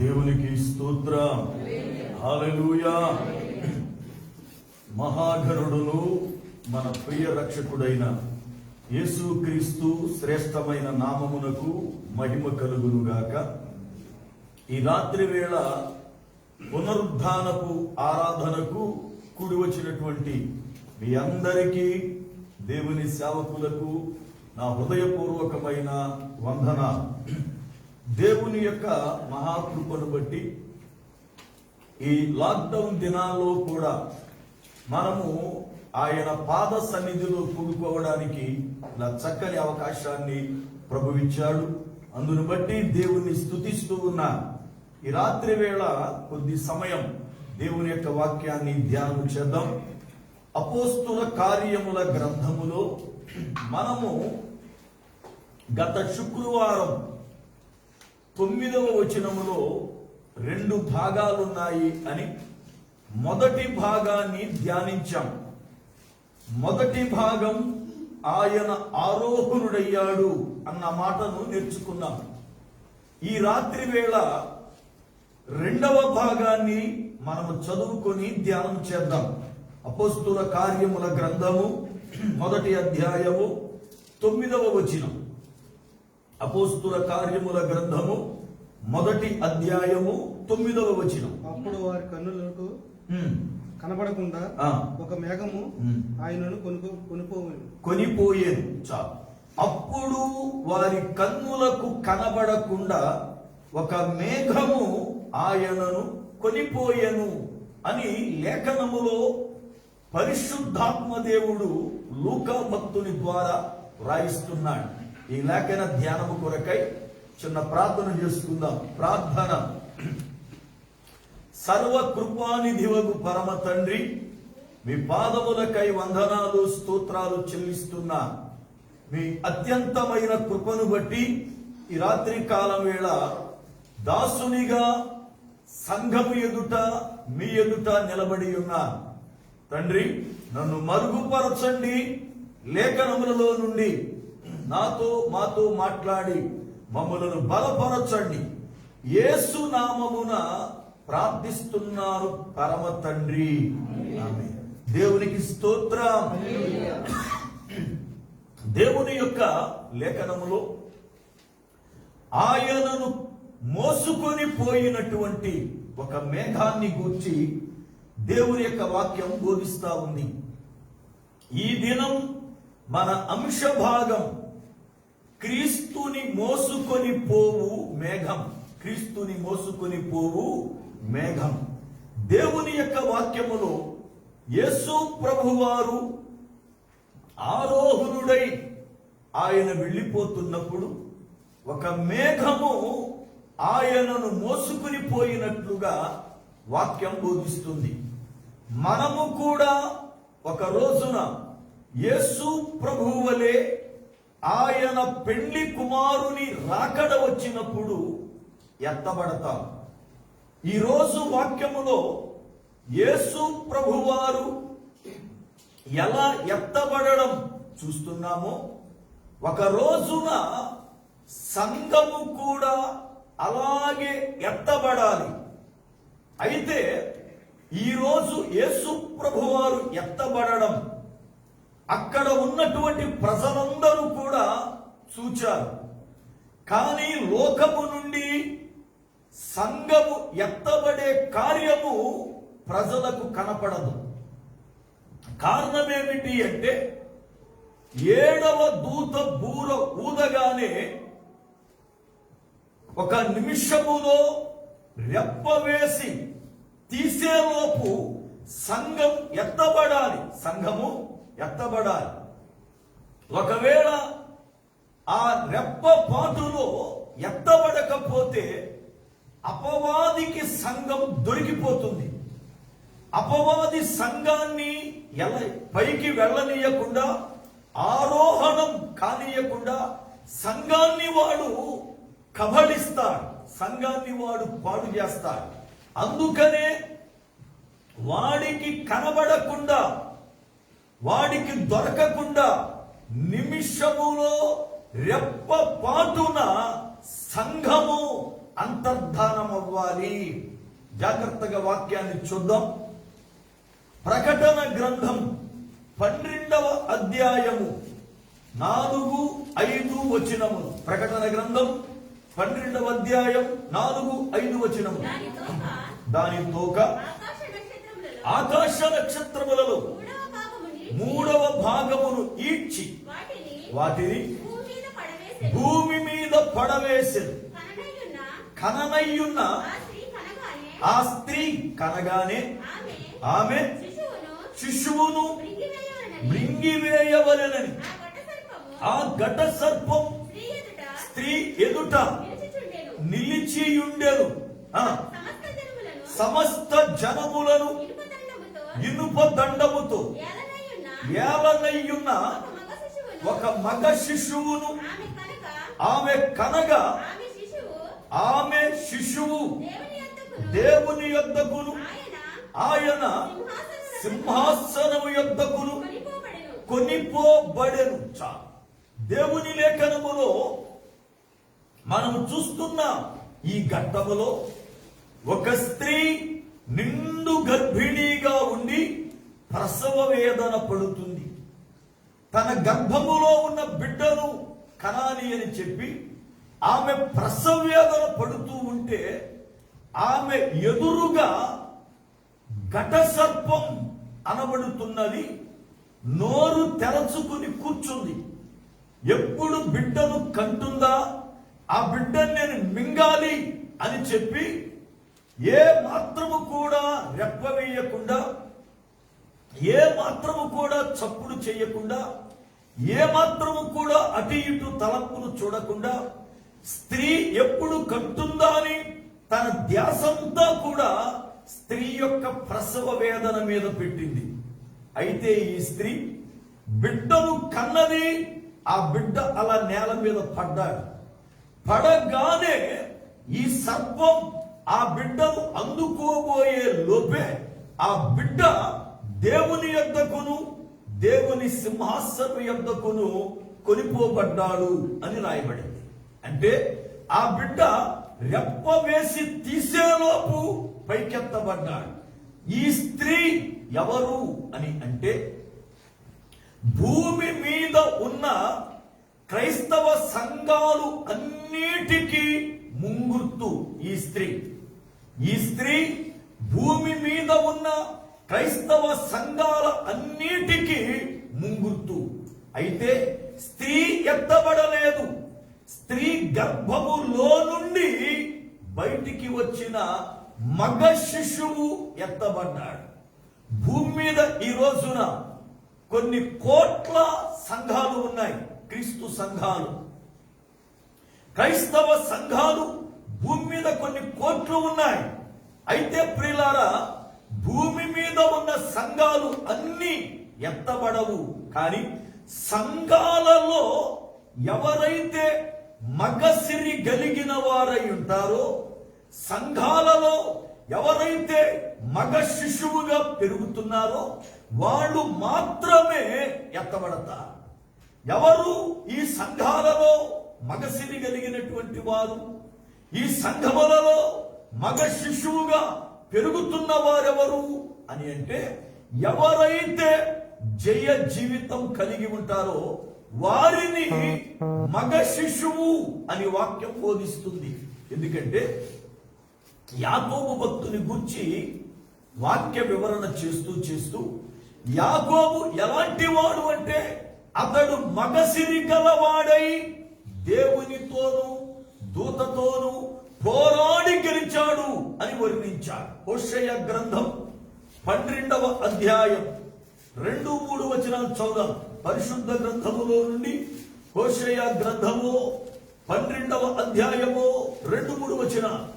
దేవునికి స్తోత్రం. హల్లెలూయా. మహాగణుడును మన ప్రియ రక్షకుడైన యేసుక్రీస్తు శ్రేష్టమైన నామమునకు మహిమ కలుగునుగాక. ఈ రాత్రి వేళ పునరుద్ధానపు ఆరాధనకు కూడి వచ్చినటువంటి మీ అందరికీ, దేవుని సేవకులకు నా హృదయపూర్వకమైన వందనాలు. దేవుని యొక్క మహాకృపను బట్టి ఈ లాక్డౌన్ దినాల్లో కూడా మనము ఆయన పాద సన్నిధిలో కూడుకోవడానికి నా చక్కని అవకాశాన్ని ప్రభువిచ్చాడు. అందును బట్టి దేవుణ్ణి స్తుతిస్తూ ఉన్నా. ఈ రాత్రి వేళ కొద్ది సమయం దేవుని యొక్క వాక్యాన్ని ధ్యానం చేద్దాం. అపోస్తుల కార్యముల గ్రంథములో మనము గత శుక్రవారం 9వ వచనములో 2 భాగాలున్నాయి అని మొదటి భాగాన్ని ధ్యానించాం. మొదటి భాగం ఆయన ఆరోహణుడయ్యాడు అన్న మాటను నేర్చుకున్నాం. ఈ రాత్రి వేళ 2వ భాగాన్ని మనము చదువుకొని ధ్యానం చేద్దాం. అపోస్తుల కార్యముల గ్రంథము 1వ అధ్యాయము 9వ వచనం. అపోస్తుల కార్యముల గ్రంథము 1వ అధ్యాయము 9వ వచనం. అప్పుడు వారి కన్నులకు కనబడకుండా ఒక మేఘము ఆయనను కొనిపోయేను. అప్పుడు వారి కన్నులకు కనబడకుండా ఒక మేఘము ఆయనను కొనిపోయేను అని లేఖనములో పరిశుద్ధాత్మ దేవుడు లూకా భక్తుని ద్వారా వ్రాయిస్తున్నాడు. ఈ లేఖన ధ్యానము కొరకై చిన్న ప్రార్థన చేసుకుందాం. ప్రార్థన. సర్వకృపానిధివగు పరమ తండ్రి, మీ పాదములకై వందనాలు స్తోత్రాలు చెల్లిస్తున్నా. మీ అత్యంతమైన కృపను బట్టి ఈ రాత్రి కాలం వేళ దాసునిగా సంఘము ఎదుట మీ ఎదుట నిలబడి ఉన్నా. తండ్రి, నన్ను మరుగుపరచండి. లేఖనములలో నుండి మాతో మాట్లాడి మమ్మలను బలపరచండి. యేసు నామమున ప్రార్థిస్తున్నారు పరమ తండ్రి. ఆమేన్. దేవునికి స్తోత్రం. దేవుని యొక్క లేఖనములో ఆయనను మోసుకొని పోయినటువంటి ఒక మేఘాన్ని గూర్చి దేవుని యొక్క వాక్యం బోధిస్తా ఉంది. ఈ దినం మన అంశ భాగం క్రీస్తుని మోసుకొని పోవు మేఘం. క్రీస్తుని మోసుకొని పోవు మేఘం. దేవుని యొక్క వాక్యములో యేసు ప్రభువారు ఆరోహణుడై ఆయన వెళ్ళిపోతున్నప్పుడు ఒక మేఘము ఆయనను మోసుకుని పోయినట్లుగా వాక్యం బోధిస్తుంది. మనము కూడా ఒక రోజున యేసు ప్రభువు వలె ఆయన పెళ్లి కుమారుని రాకడ వచ్చినప్పుడు ఎత్తబడతాం. ఈరోజు వాక్యములో యేసు ప్రభువారు ఎలా ఎత్తబడడం చూస్తున్నామో, ఒక రోజున సంఘము కూడా అలాగే ఎత్తబడాలి. అయితే ఈరోజు యేసు ప్రభువారు ఎత్తబడడం అక్కడ ఉన్నటువంటి ప్రజలందరూ కూడా చూచారు. కానీ లోకము నుండి సంఘము ఎత్తబడే కార్యము ప్రజలకు కనపడదు. కారణమేమిటి అంటే 7వ దూత బూర ఊదగానే ఒక నిమిషములో రెప్ప వేసి తీసేలోపు సంఘం ఎత్తబడాలి. సంఘము ఎత్తబడాలి. ఒకవేళ ఆ రెప్ప పాటులో ఎత్తబడకపోతే అపవాదికి సంఘం దొరికిపోతుంది. అపవాది సంఘాన్ని ఎలా పైకి వెళ్ళనీయకుండా, ఆరోహణం కానీయకుండా సంఘాన్ని వాడు కబళిస్తాడు. సంఘాన్ని వాడు పాడు చేస్తాడు. అందుకనే వాడికి కనబడకుండా, వాడికి దొరకకుండా నిమిషములో రెప్ప పాటున సంఘము అంతర్ధానం అవ్వాలి. జాగ్రత్తగా వాక్యాన్ని చూద్దాం. ప్రకటన గ్రంథం 12వ అధ్యాయము 4-5 వచనములు. ప్రకటన గ్రంథం 12వ అధ్యాయం 4-5 వచనములు. దాని తోక ఆకాశ నక్షత్రములలో 3వ భాగమును ఈడ్చి వాటిని భూమి మీద పడవేసెను. కననయ్యున్న ఆ స్త్రీ కనగానే ఆమె శిశువును మృంగివేయవలెనని ఆ ఘట సర్పం స్త్రీ ఎదుట నిలిచియుండెను. సమస్త జనములను ఇనుప దండముతో ఏలనయ్యున్న ఒక మగ శిశువును ఆమె కనగా ఆమె శిశువు దేవుని యొద్దకును ఆయన సింహాసనము యొద్దకును కొనిపోబడెను. దేవుని లేఖనములో మనం చూస్తున్న ఈ ఘట్టములో ఒక స్త్రీ నిండు గర్భిణీగా ఉండి ప్రసవ వేదన పడుతుంది. తన గర్భములో ఉన్న బిడ్డను కనాలి అని చెప్పి ఆమె ప్రసవ వేదన పడుతూ ఉంటే ఆమె ఎదురుగా ఘట సర్పం అనబడుతున్నది నోరు తెరచుకుని కూర్చుంది. ఎప్పుడు బిడ్డను కంటుందా, ఆ బిడ్డను నేను మింగాలి అని చెప్పి ఏ మాత్రము కూడా రెప్పవేయకుండా, ఏ మాత్రము కూడా చప్పుడు చేయకుండా, ఏ మాత్రము కూడా అటు ఇటు తలంపులు చూడకుండా స్త్రీ ఎప్పుడు కంటుందా అని తన ధ్యాసంతా కూడా స్త్రీ యొక్క ప్రసవ వేదన మీద పెట్టింది. అయితే ఈ స్త్రీ బిడ్డను కన్నది. ఆ బిడ్డ అలా నేల మీద పడ్డాడు. పడగానే ఈ సర్పం ఆ బిడ్డను అందుకోబోయే లోపే ఆ బిడ్డ దేవుని యొద్దకును దేవుని సింహాసనం యొద్దకును కొనిపోబడ్డాడు అని రాయబడింది. అంటే ఆ బిడ్డ రెప్ప వేసి తీసేలోపు పైకెత్తబడ్డాడు. ఈ స్త్రీ ఎవరు అని అంటే భూమి మీద ఉన్న క్రైస్తవ సంఘాలు అన్నిటికీ ముంగుర్తు ఈ స్త్రీ. ఈ స్త్రీ భూమి మీద ఉన్న క్రైస్తవ సంఘాల అన్నిటికీ ముంగుర్తు. అయితే స్త్రీ ఎత్తబడలేదు. స్త్రీ గర్భములో నుండి బయటికి వచ్చిన మగ శిశువు ఎత్తబడ్డాడు. భూమి మీద ఈ రోజున కొన్ని కోట్ల సంఘాలు ఉన్నాయి, క్రీస్తు సంఘాలు, క్రైస్తవ సంఘాలు భూమి మీద కొన్ని కోట్లు ఉన్నాయి. అయితే ప్రియులారా, భూమి మీద ఉన్న సంఘాలు అన్ని ఎత్తబడవు. కానీ సంఘాలలో ఎవరైతే మగసిరి కలిగిన వారై ఉంటారో, సంఘాలలో ఎవరైతే మగ శిశువుగా పెరుగుతున్నారో వాళ్ళు మాత్రమే ఎత్తబడతారు. ఎవరు ఈ సంఘాలలో మగసిరి కలిగినటువంటి వారు, ఈ సంఘములలో మగ శిశువుగా పెరుగుతున్న వారెవరు అని అంటే, ఎవరైతే జయ జీవితం కలిగి ఉంటారో వారిని మగ శిశువు అని వాక్యం బోధిస్తుంది. ఎందుకంటే యాకోబు భక్తుని గురించి వాక్య వివరణ చేస్తూ యాకోబు ఎలాంటి వాడు అంటే అతడు మగసిరి గలవాడై దేవునితోనూ దూతతోనూ పోరాడి గెలిచాడు అని వర్ణించాడు. హోషేయ గ్రంథం 12వ అధ్యాయం 2-3 వచనాలు చదువుదాం. పరిశుద్ధ గ్రంథములో నుండి హోషేయ గ్రంథము 12వ అధ్యాయము 2-3 వచనాలు.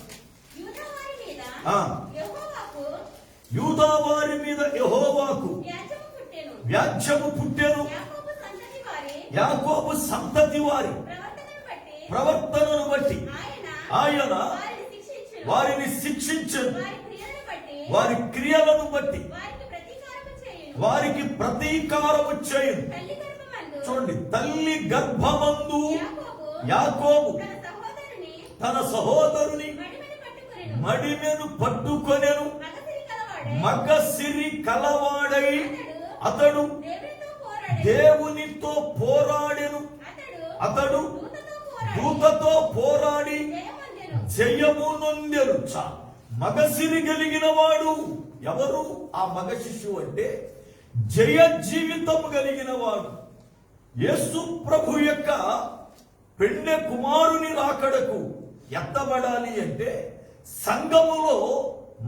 యూదా వారి మీద యెహోవాకు వ్యాజ్యము పుట్టెను. యాకోబు సంతతి వారి ప్రవర్తనను బట్టి ఆయన వారిని శిక్షించెను. వారి క్రియలను బట్టి వారికి ప్రతీకారము చేయును. చూడండి, తల్లి గర్భమందు యాకోబు తన సహోదరుని మడిమెను పట్టుకొనెను. మగసిరి కలవాడై అతడు దేవునితో పోరాడెను. అతడు దూతతో పోరాడి జయము నొందెను. మగసిరి కలిగిన వాడు ఎవరు? ఆ మగ శిశువు అంటే జయ జీవితం కలిగిన వాడు. యేసు ప్రభు యొక్క పెండె కుమారుని రాకడకు ఎత్తబడాలి అంటే సంఘములో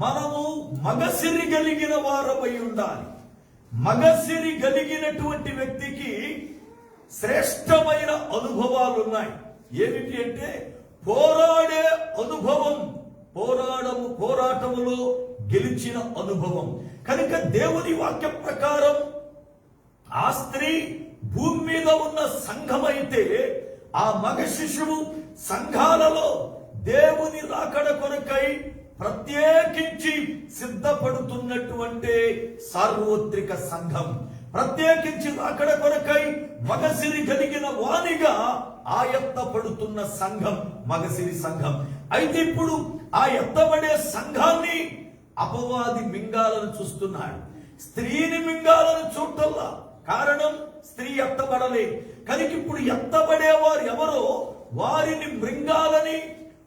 మనము మగసిరి కలిగిన వారమై ఉండాలి. మగసిరి కలిగినటువంటి వ్యక్తికి శ్రేష్టమైన అనుభవాలు ఉన్నాయి. ఏమిటి అంటే పోరాడే అనుభవం, పోరాటములో గెలిచిన అనుభవం. కనుక దేవుని వాక్య ప్రకారం ఆ స్త్రీ భూమి మీద ఉన్న సంఘమైతే ఆ మగ శిశువు సంఘాలలో దేవుని రాకడ కొరకై ప్రత్యేకించి సిద్ధపడుతున్నటువంటి సార్వత్రిక సంఘం. ప్రత్యేకించి రాకడ కొరకై మగసిరి కలిగిన వానిగా ఆయత్తపడుతున్న సంఘం మగసిరి సంఘం. అయితే ఇప్పుడు ఆ ఎత్తబడే సంఘాన్ని అపవాది మింగాలను చూస్తున్నాడు. స్త్రీని మింగాలను చూడటల్లా. కారణం స్త్రీ ఎత్తబడలే. కనుక ఇప్పుడు ఎత్తబడేవారు ఎవరో వారిని మృంగాలని,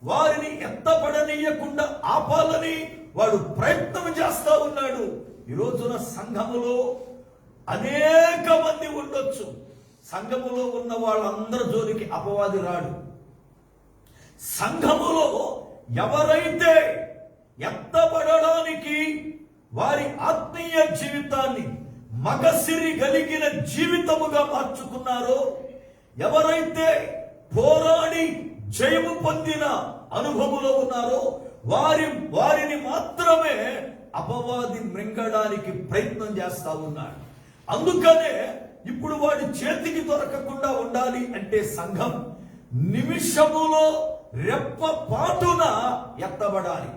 వారిని ఎత్తబడనీయకుండా ఆపాలని వాడు ప్రయత్నం చేస్తా ఉన్నాడు. ఈ రోజున సంఘములో అనేక మంది ఉండొచ్చు. సంఘములో ఉన్న వాళ్ళందరి జోలికి అపవాది రాడు. సంఘములో ఎవరైతే ఎత్తబడడానికి వారి ఆత్మీయ జీవితాన్ని మగసిరి కలిగిన జీవితముగా మార్చుకున్నారో, ఎవరైతే పోరాడి జయము పొందిన అనుభవంలో ఉన్నారో వారిని మాత్రమే అపవాది మృంగడానికి ప్రయత్నం చేస్తా ఉన్నాడు. అందుకనే ఇప్పుడు వాడి చేతికి దొరకకుండా ఉండాలి అంటే సంఘం నిమిషములో రెప్పపాటున ఎత్తబడాలి.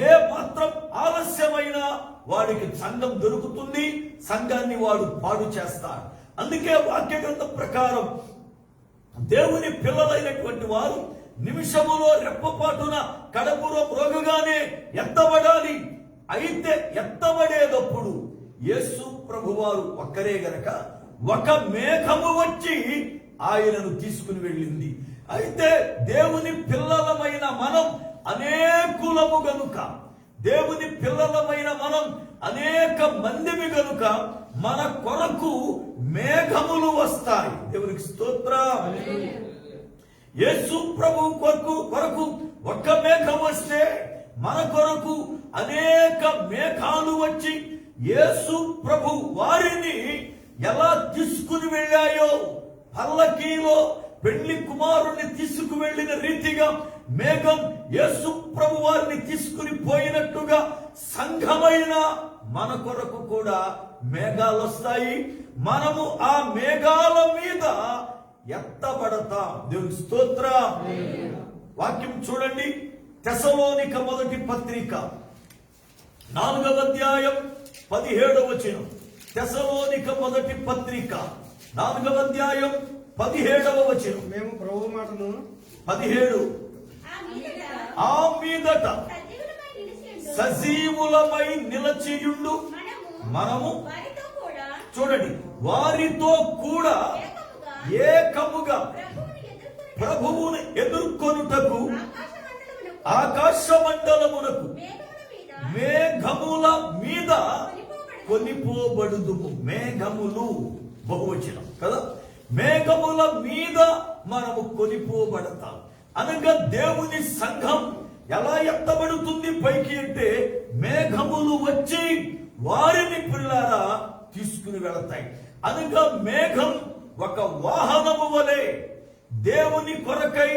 ఏ మాత్రం ఆలస్యమైనా వాడికి సంఘం దొరుకుతుంది, సంఘాన్ని వాడు పాడు చేస్తాడు. అందుకే వాక్య గ్రంథం ప్రకారం దేవుని పిల్లలైనటువంటి వారు నిమిషములో రెప్పపాటున కడపులో మ్రోగగానే ఎత్తబడాలి. అయితే ఎత్తబడేటప్పుడు యేసు ప్రభువారు ఒక్కరే గనక ఒక మేఘము వచ్చి ఆయనను తీసుకుని వెళ్ళింది. అయితే దేవుని పిల్లలమైన మనం అనేకులము గనుక, దేవుని పిల్లలమైన మనం అనేక మందిమి గనుక మన కొరకు మేఘములు వస్తాయి. దేవునికి స్తోత్రం. యేసు ప్రభు కొరకు ఒక్క మేఘం వస్తే మన కొరకు అనేక మేఘాలు వచ్చి యేసు ప్రభు వారిని ఎలా తీసుకుని వెళ్ళాయో, పల్లకీలో పెళ్లి కుమారుణ్ణి తీసుకువెళ్ళిన రీతిగా మేఘం యేసు ప్రభు వారిని తీసుకుని పోయినట్టుగా సంఘమైన మన కొరకు కూడా మేఘాలు వస్తాయి. మనము ఆ మేఘాల మీద ఎత్తబడతాం. దేవుని స్తోత్రం. వాక్యం చూడండి, తెసలోనిక మొదటి పత్రిక 4వ అధ్యాయం 17వ వచనం. తెసలోనిక మొదటి పత్రిక 4వ అధ్యాయం 17వ వచనం. మేము ప్రభు మాటను 17 ఆ మీదట సజీవులమై నిలచియుండు మనము, చూడండి, వారితో కూడా ఏకముగా ప్రభువును ఎదుర్కొనుటకు ఆకాశ మండలమునకు మేఘముల మీద కొనిపోబడుదుము. మేఘములు బహువచనం కదా. మేఘముల మీద మనము కొనిపోబడతాం. అనగా దేవుని సంఘం ఎలా ఎత్తబడుతుంది పైకి అంటే మేఘములు వచ్చి వారిని పిల్లరా తీసుకుని వెళతాయి. అనగా మేఘం ఒక వాహనము వలె దేవుని కొరకై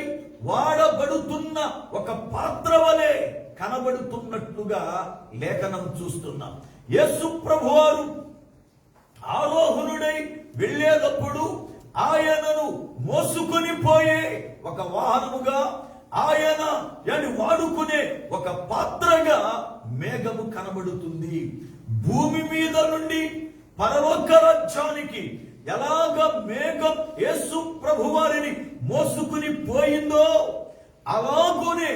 వాడబడుతున్న ఒక పాత్ర వలె కనబడుతున్నట్లుగా లేఖనం చూస్తున్నాం. యేసు ప్రభువారు ఆరోహణుడై వెళ్ళేటప్పుడు ఆయనను మోసుకొని పోయే ఒక వాహనముగా, ఆయన వాడుకునే ఒక పాత్రగా మేఘము కనబడుతుంది. భూమి మీద నుండి పరలోక రాజ్యానికి ఎలాగ మేఘం యేసు ప్రభువారిని మోసుకుని పోయిందో అలాగునే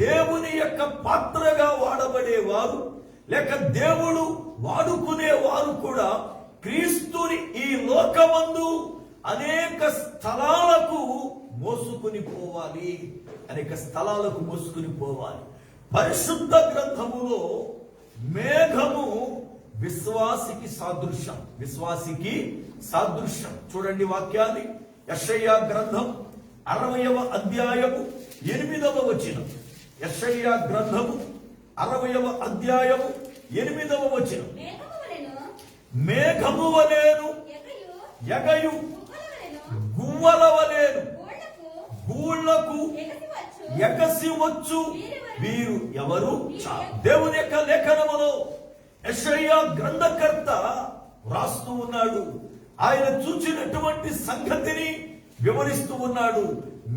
దేవుని యొక్క పాత్రగా వాడబడేవారు లేక దేవుడు వాడుకునేవారు కూడా క్రీస్తుని ఈ లోకమందు అనేక స్థలాలకు మోసుకుని పోవాలి. అనేక స్థలాలకు మోసుకుని పోవాలి. పరిశుద్ధ గ్రంథములో మేఘము విశ్వాసికి సాదృశ్యం. విశ్వాసికి సాదృశ్యం. చూడండి వాక్యాన్ని. యెషయా గ్రంథం 60వ అధ్యాయము 8వ వచనం. యెషయా గ్రంథము 60వ అధ్యాయము 8వ వచనం. మేఘము వలెను ఎగయు గువ్వల వలెను గూళ్ళకు ఎగసి వచ్చు వీరు ఎవరు? దేవుని యొక్క లేఖనములో యెషయా గ్రంథకర్త వ్రాస్తూ ఉన్నాడు. ఆయన చూచినటువంటి సంగతిని వివరిస్తూ ఉన్నాడు.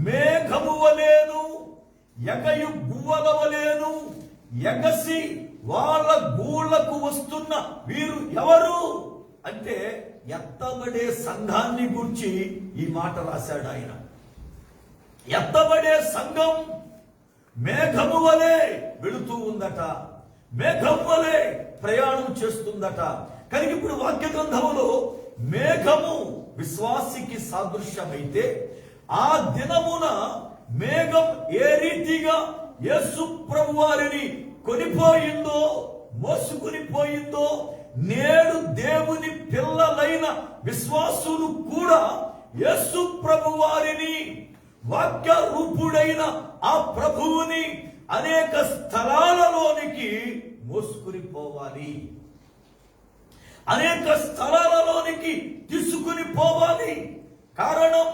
మేఘము వలెను ఎగయు గువ్వల వలెను ఎగసి వాళ్ళ గూళ్ళకు వస్తున్న వీరు ఎవరు అంటే ఎత్తబడే సంఘాన్ని గురించి ఈ మాట రాశాడు ఆయన. ఎత్తబడే సంఘం మేఘము వలె వెళుతూ ఉందట. మేఘం వలె ప్రయాణం చేస్తుందట. కనుక ఇప్పుడు వాక్య గ్రంథములో మేఘము విశ్వాసికి సాదృశ్యమైతే ఆ దినమున మేఘం ఏ రీతిగా యేసు ప్రభు వారిని కొనిపోయిందో మోసుకుని పోయిందో నేడు దేవుని పిల్లలైన విశ్వాసులు కూడా యేసు ప్రభు వారిని వాక్య రూపుడైన ఆ ప్రభువుని అనేక స్థలాలలోనికి మోసుకుని పోవాలి. అనేక స్థలాలలోనికి తీసుకుని పోవాలి. కారణం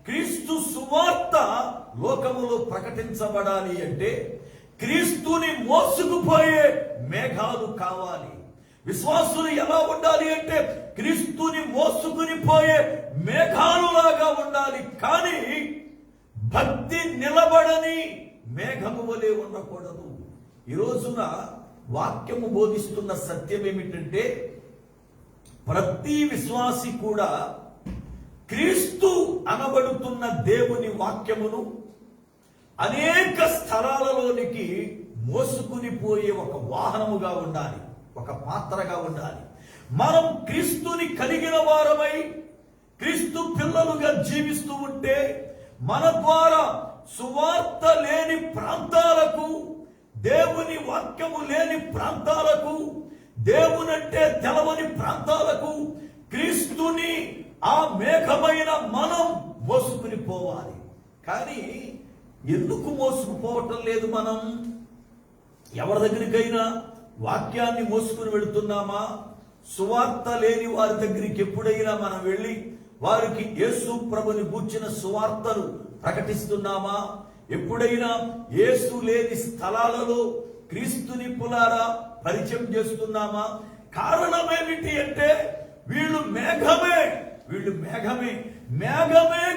క్రీస్తు సువార్త లోకములో ప్రకటించబడాలి అంటే క్రీస్తుని మోసుకుపోయే మేఘాలు కావాలి. విశ్వాసులు ఎలా ఉండాలి అంటే క్రీస్తుని మోసుకుని పోయే మేఘాలులాగా ఉండాలి. కానీ భక్తి నిలబడని మేఘము వలె ఉండకూడదు. ఈ రోజున వాక్యము బోధిస్తున్న సత్యం ఏమిటంటే ప్రతి విశ్వాసి కూడా క్రీస్తు అనబడుతున్న దేవుని వాక్యమును అనేక స్థలాలలోనికి మోసుకుని పోయే ఒక వాహనముగా ఉండాలి, ఒక పాత్రగా ఉండాలి. మనం క్రీస్తుని కలిగిన వారమై క్రీస్తు పిల్లలుగా జీవిస్తూ ఉంటే మన ద్వారా సువార్త లేని ప్రాంతాలకు, దేవుని వాక్యము లేని ప్రాంతాలకు, దేవునంటే తెలవని ప్రాంతాలకు క్రీస్తుని ఆ మేఘమైన మనం మోసుకుని పోవాలి. కానీ ఎందుకు మోసుకుపోవటం లేదు? మనం ఎవరి దగ్గరికైనా వాక్యాన్ని మోసుకుని వెళుతున్నామా? సువార్త లేని వారి దగ్గరికి ఎప్పుడైనా మనం వెళ్ళి వారికి యేసు ప్రభుని గూర్చిన సువార్తను ప్రకటిస్తున్నామా? ఎప్పుడైనా యేసు లేని స్థలాలలో క్రీస్తుని పులారా పరిచయం చేస్తున్నామా? కారణం ఏమిటి అంటే వీళ్ళు మేఘమే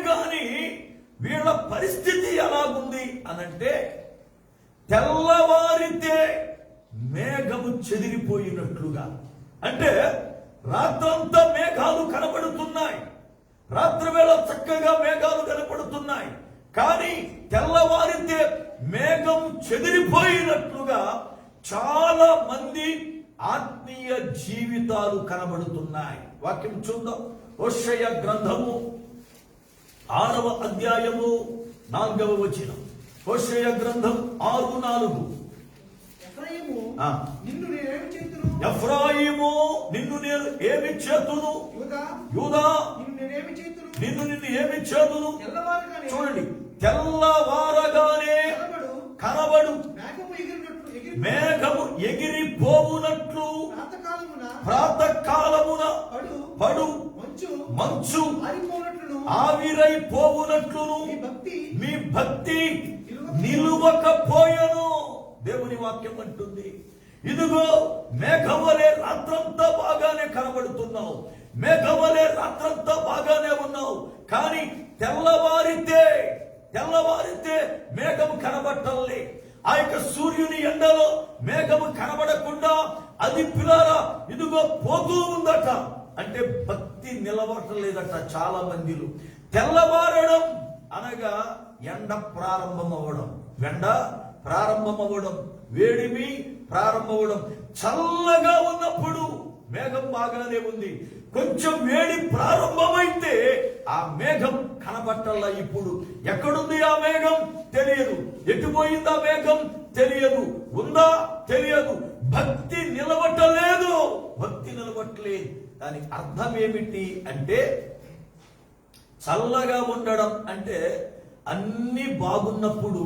గాని వీళ్ళ పరిస్థితి ఎలాగుంది అనంటే తెల్లవారితే మేఘము చెదిరిపోయినట్లుగా. అంటే రాత్రంతా మేఘాలు కనబడుతున్నాయి, రాత్రి వేళ చక్కగా మేఘాలు కనపడుతున్నాయి, కానీ తెల్లవారితే మేఘం చెదిరిపోయినట్లుగా చాలా మంది ఆత్మీయ జీవితాలు కనబడుతున్నాయి. వాక్యం చూద్దాం. హోషేయ గ్రంథము 6వ అధ్యాయము 4వ వచనం. హోషేయ గ్రంథం 6:4. ఎఫ్రాయిము నిన్ను నేను ఏమి చేతును, యూదా నిన్ను ఏమి చేతును. చూడండి, తెల్లవారగానే కనబడు మేఘము ఎగిరిపోవునట్లు ప్రాతకాలమున పడు మంచు ఆవిరైపోవునట్లును మీ భక్తి నిలువకపోయెను. దేవుని వాక్యం అంటుంది, ఇదిగో మేఘవలే రాత్రంతా బాగానే కనబడుతున్నావు, మేఘవలే రాత్రంతా బాగానే ఉన్నావు, కానీ తెల్లవారితే మేఘము కనబట్టలే. ఆ యొక్క సూర్యుని ఎండలో మేఘము కనబడకుండా అది పిల్లరా ఇదిగో పోతూ ఉందట. అంటే భక్తి నిలబడలేదట. చాలా మందిలో తెల్లవారడం అనగా ఎండ ప్రారంభం అవ్వడం, వేడిమి ప్రారంభమవడం. చల్లగా ఉన్నప్పుడు మేఘం బాగానే ఉంది, కొంచెం వేడి ప్రారంభమైతే ఆ మేఘం కనబట్టల్లా. ఇప్పుడు ఎక్కడుంది ఆ మేఘం తెలియదు, ఎటుపోయింది ఆ మేఘం తెలియదు, ఉందా తెలియదు. భక్తి నిలబట్టలేదు. దానికి అర్థం ఏమిటి అంటే, చల్లగా ఉండడం అంటే అన్ని బాగున్నప్పుడు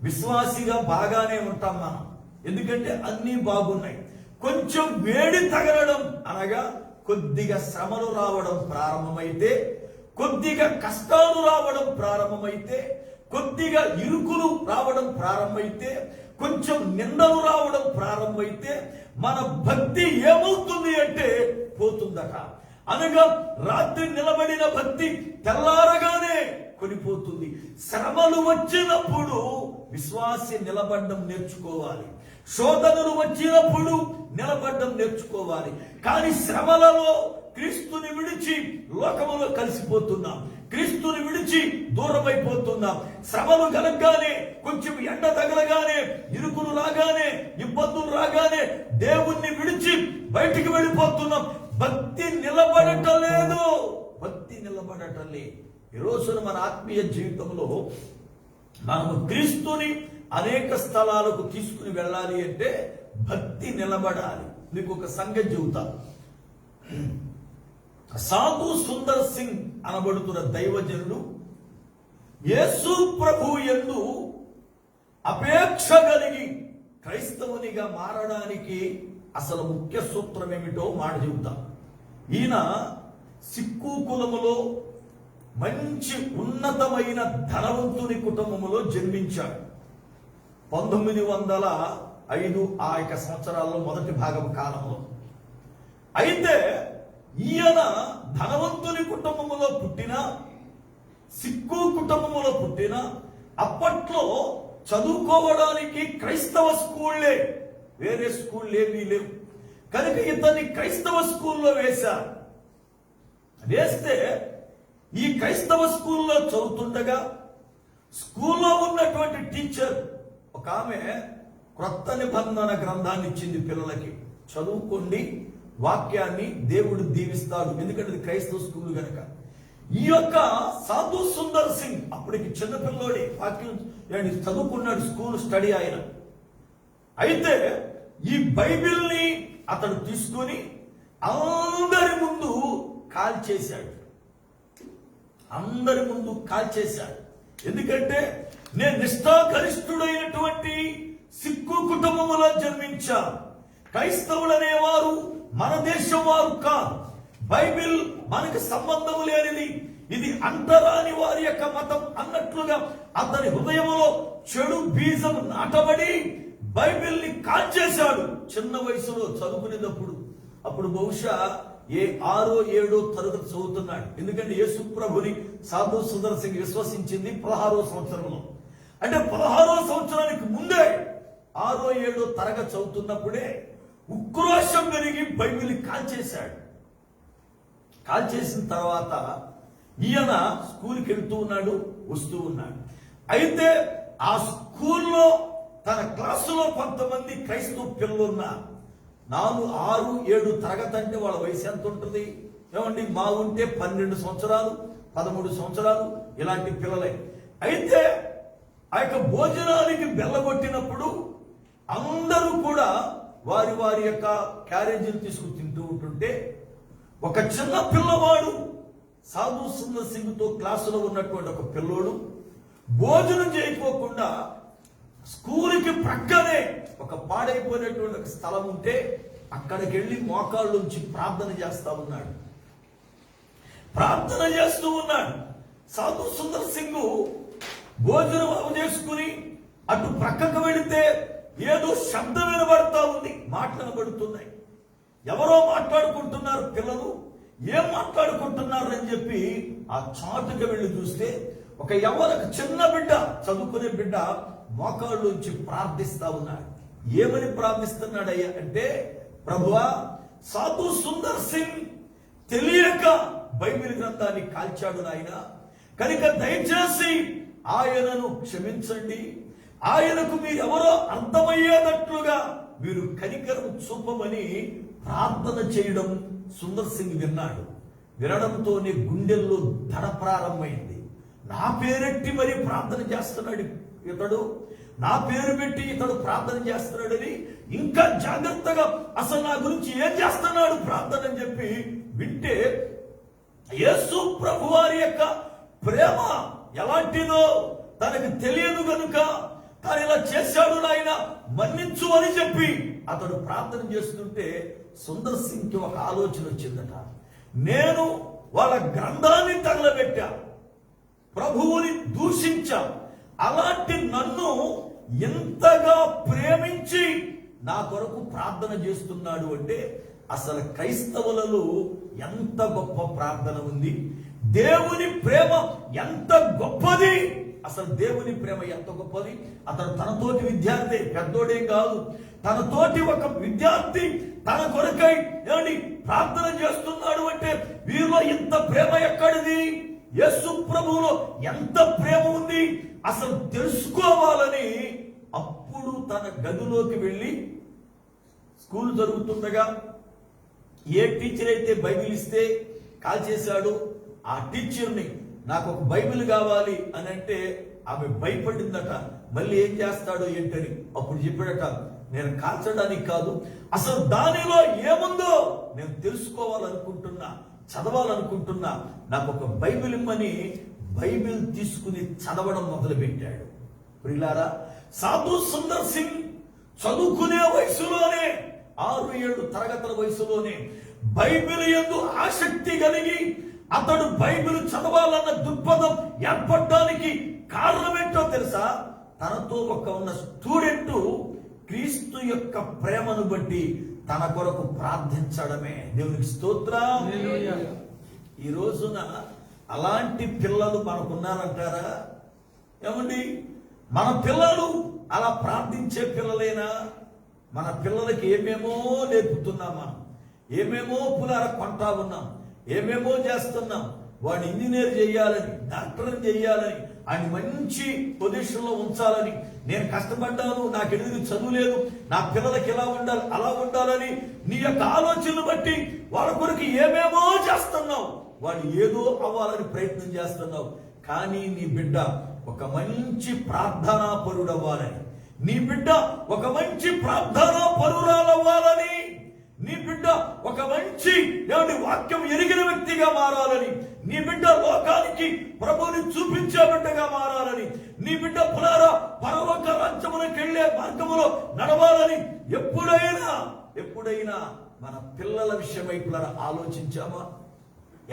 విశ్వాసిగా బాగానే ఉంటాం మనం, ఎందుకంటే అన్ని బాగున్నాయి. కొంచెం వేడి తగలడం అనగా కొద్దిగా శ్రమలు రావడం ప్రారంభమైతే, కొద్దిగా కష్టాలు రావడం ప్రారంభమైతే, కొద్దిగా ఇరుకులు రావడం ప్రారంభమైతే, కొంచెం నిందలు రావడం ప్రారంభమైతే మన భక్తి ఏమవుతుంది అంటే పోతుందట. అనగా రాత్రి నిలబడిన భక్తి తెల్లారగానే కొనిపోతుంది. శ్రమలు వచ్చినప్పుడు విశ్వాసి నిలబడడం నేర్చుకోవాలి, శోధనలు వచ్చినప్పుడు నిలబడడం నేర్చుకోవాలి. కానీ శ్రమలలో క్రీస్తుని విడిచి లోకములో కలిసిపోతున్నాం, క్రీస్తుని విడిచి దూరమైపోతున్నాం. శ్రమలు కలగగానే, కొంచెం ఎండ తగలగానే, ఇరుకులు రాగానే, ఇబ్బందులు రాగానే దేవుణ్ణి విడిచి బయటికి వెళ్ళిపోతున్నాం. భక్తి నిలబడటం లేదు. ఈ రోజున మన ఆత్మీయ జీవితంలో మనము క్రీస్తుని అనేక స్థలాలకు తీసుకుని వెళ్ళాలి అంటే భక్తి నిలబడాలి. మీకు ఒక సంగతి చెబుతా. సాధు సుందర్ సింగ్ అనబడుతున్న దైవజనుడు యేసు ప్రభు యందు అపేక్ష కలిగి క్రైస్తవునిగా మారడానికి అసలు ముఖ్య సూత్రం ఏమిటో మాట చెబుతా. ఈయన సిక్కు కులములో మంచి ఉన్నతమైన ధనవంతుని కుటుంబములో జన్మించాడు. 1905 ఆ యొక్క సంవత్సరాల్లో మొదటి భాగం కాలంలో. అయితే ఈయన ధనవంతుని కుటుంబములో పుట్టిన, సిక్కు కుటుంబములో పుట్టిన, అప్పట్లో చదువుకోవడానికి క్రైస్తవ స్కూళ్ళే, వేరే స్కూళ్ళు ఏమీ లేవు. కనుక ఇతన్ని క్రైస్తవ స్కూల్లో వేశారు. వేస్తే ఈ క్రైస్తవ స్కూల్లో చదువుతుండగా స్కూల్లో ఉన్నటువంటి టీచర్ ఒక ఆమె క్రొత్త నిబంధన గ్రంథాన్ని ఇచ్చింది పిల్లలకి. చదువుకోండి, వాక్యాన్ని దేవుడు దీవిస్తాడు, ఎందుకంటే ఇది క్రైస్తవ స్కూల్ గనక. ఈ యొక్క సాధు సుందర్ సింగ్ అప్పటికి చిన్నపిల్లోడే, వాక్యం చదువుకున్నాడు, స్కూల్ స్టడీ ఆయన. అయితే ఈ బైబిల్ని అతడు తీసుకొని అందరి ముందు కాల్చేశాడు. ఎందుకంటే నేను నిష్ఠాగరిష్ఠుడైనటువంటి సిక్కు కుటుంబములో జన్మించా. క్రైస్తవులు అనేవారు మన దేశం వారు కాదు, బైబిల్ మనకు సంబంధం లేనిది, ఇది అంటరాని వారి యొక్క మతం అన్నట్లుగా అతని హృదయంలో చెడు బీజం నాటబడి బైబిల్ని కాల్చేశాడు. చిన్న వయసులో చదువుకునేటప్పుడు, అప్పుడు బహుశా 6వ 7వ తరగతి చదువుతున్నాడు. ఎందుకంటే యేసు ప్రభుని సాధు సుందర్ సింగ్ విశ్వసించింది 16వ సంవత్సరంలో. అంటే 16వ సంవత్సరానికి ముందే 6వ 7వ తరగతి చదువుతున్నప్పుడే ఉక్రోషం పెరిగి బైబిల్ని కాల్చేశాడు. కాల్చేసిన తర్వాత ఈయన స్కూల్కి వెళ్తూ ఉన్నాడు, వస్తూ ఉన్నాడు. అయితే ఆ స్కూల్లో తన క్లాసులో కొంతమంది క్రైస్తవ పిల్లలు ఉన్నారు. 4, 6, 7 తరగతి అంటే వాళ్ళ వయసు ఎంత ఉంటుంది ఏమండి? మా ఉంటే 12 సంవత్సరాలు, 13 సంవత్సరాలు ఇలాంటి పిల్లలే. అయితే ఆ యొక్క భోజనానికి బెల్లగొట్టినప్పుడు అందరూ కూడా వారి వారి యొక్క క్యారేజీలు తీసుకుని తింటూ ఉంటుంటే ఒక చిన్న పిల్లవాడు, సాధు సుందర్ సింగ్ తో క్లాసులో ఉన్నటువంటి ఒక పిల్లోడు భోజనం చేయకోకుండా స్కూల్కి ప్రక్కనే ఒక పాడైపోయినటువంటి ఒక స్థలం ఉంటే అక్కడికి వెళ్ళి మోకాళ్ళుంచి ప్రార్థన చేస్తూ ఉన్నాడు. సాధు సుందర్ సింగ్ భోజనం చేసుకుని అటు ప్రక్కకు వెళితే ఏదో శబ్దం వినబడతా ఉంది, మాట్లాడబడుతున్నాయి. ఎవరో మాట్లాడుకుంటున్నారు పిల్లలు, ఏం మాట్లాడుకుంటున్నారు అని చెప్పి ఆ చాటుగా వెళ్ళి చూస్తే ఒక చిన్న బిడ్డ, చదువుకునే బిడ్డ మోకాళ్ళుంచి ప్రార్థిస్తా ఉన్నాడు. ఏమని ప్రార్థిస్తున్నాడయ్యా అంటే, ప్రభువా, సాధు సుందర్ సింగ్ తెలియక బైబిల్ గ్రంథాన్ని కాల్చాడు నాయన, కనుక దయచేసి ఆయనను క్షమించండి, ఆయనకు మీరెవరో అర్థమయ్యేటట్లుగా మీరు కనికరం చూపమని ప్రార్థన చేయడం సుందర్ సింగ్ విన్నాడు. వినడంతోనే గుండెల్లో దడ ప్రారంభమైంది. నా పేరెట్టి మరి ప్రార్థన చేస్తున్నాడు ఇతడు, నా పేరు పెట్టి ఇతడు ప్రార్థన చేస్తున్నాడని ఇంకా జాగ్రత్తగా అసలు నా గురించి ఏం చేస్తున్నాడు ప్రార్థన అని చెప్పి వింటే యేసు ప్రభువారి యొక్క ప్రేమ ఎలాంటిదో తనకు తెలియదు గనుక తాను ఇలా చేశాడు, నాయన మన్నించు అని చెప్పి అతడు ప్రార్థన చేస్తుంటే సుందర్ సింగ్కి ఒక ఆలోచన వచ్చిందట. నేను వాళ్ళ గ్రంథాన్ని తగలబెట్టా, ప్రభువుని దూషించా, అలాంటి నన్ను ఎంతగా ప్రేమించి నా కొరకు ప్రార్థన చేస్తున్నాడు అంటే అసలు క్రైస్తవులలో ఎంత గొప్ప ప్రార్థన ఉంది, దేవుని ప్రేమ ఎంత గొప్పది, అసలు దేవుని ప్రేమ ఎంత గొప్పది. అతను తనతోటి విద్యార్థి, పెద్దోడేం కాదు, తనతోటి ఒక విద్యార్థి తన కొరకై ఏమండి ప్రార్థన చేస్తున్నాడు అంటే వీరిలో ఇంత ప్రేమ ఎక్కడిది, యేసు ప్రభువులో ఎంత ప్రేమ ఉంది అసలు తెలుసుకోవాలని అప్పుడు తన గదిలోకి వెళ్ళి స్కూల్ జరుగుతుండగా ఏ టీచర్ అయితే బైబిల్ ఇస్తే కాల్ చేశాడు ఆ టీచర్ని నాకు ఒక బైబిల్ కావాలి అని అంటే ఆమె భయపడిందట. మళ్ళీ ఏం చేస్తాడో ఏంటని అప్పుడు చెప్పాడట, నేను కాల్చడానికి కాదు, అసలు దానిలో ఏముందో నేను తెలుసుకోవాలనుకుంటున్నా, చదవాలనుకుంటున్నా, నాకు ఒక బైబిల్ ఇమ్మని బైబిల్ తీసుకుని చదవడం మొదలు పెట్టాడు. ప్రియులారా, సాధు సుందర్ సింగ్ చదువుకునే వయసులోనే 6-7 తరగతుల వయసులోనే బైబిల్ యందు ఆసక్తి కలిగి అతడు బైబిల్ చదవాలన్న దృక్పథం ఏర్పడడానికి కారణం ఏంటో తెలుసా? తనతో ఉన్న స్టూడెంట్ క్రీస్తు యొక్క ప్రేమను బట్టి తన కొరకు ప్రార్థించడమే. దేవునికి స్తోత్రం. ఈ రోజున అలాంటి పిల్లలు మనకున్నారంటారా? ఏమండి, మన పిల్లలు అలా ప్రార్థించే పిల్లలేనా? మన పిల్లలకి ఏమేమో నేర్పుతున్నాం, మనం ఏమేమో పులార కొంటా ఉన్నాం, ఏమేమో చేస్తున్నాం. వాడు ఇంజనీర్ చేయాలని, డాక్టర్ చేయాలని, ఆయన మంచి పొజిషన్ లో ఉంచాలని, నేను కష్టపడ్డాను, నాకు ఎదురు చదువు లేదు, నా పిల్లలకి ఎలా ఉండాలి అలా ఉండాలని నీ యొక్క ఆలోచనను బట్టి వాళ్ళ కొరకు ఏమేమో చేస్తున్నావు, వాడు ఏదో అవ్వాలని ప్రయత్నం చేస్తున్నావు. కానీ నీ బిడ్డ ఒక మంచి ప్రార్థనా పరుడవ్వాలని, నీ బిడ్డ ఒక మంచి ప్రార్థనా పరురాలవ్వాలని, నీ బిడ్డ ఒక మంచి వాక్యం ఎరిగిన వ్యక్తిగా మారాలని, నీ బిడ్డ లోకానికి ప్రభువుని చూపించే బిడ్డగా మారాలని, నీ బిడ్డ పునర పరలోక రాజ్యములకు వెళ్లే మార్గములో నడవాలని ఎప్పుడైనా మన పిల్లల విషయమై పునర ఆలోచించామా?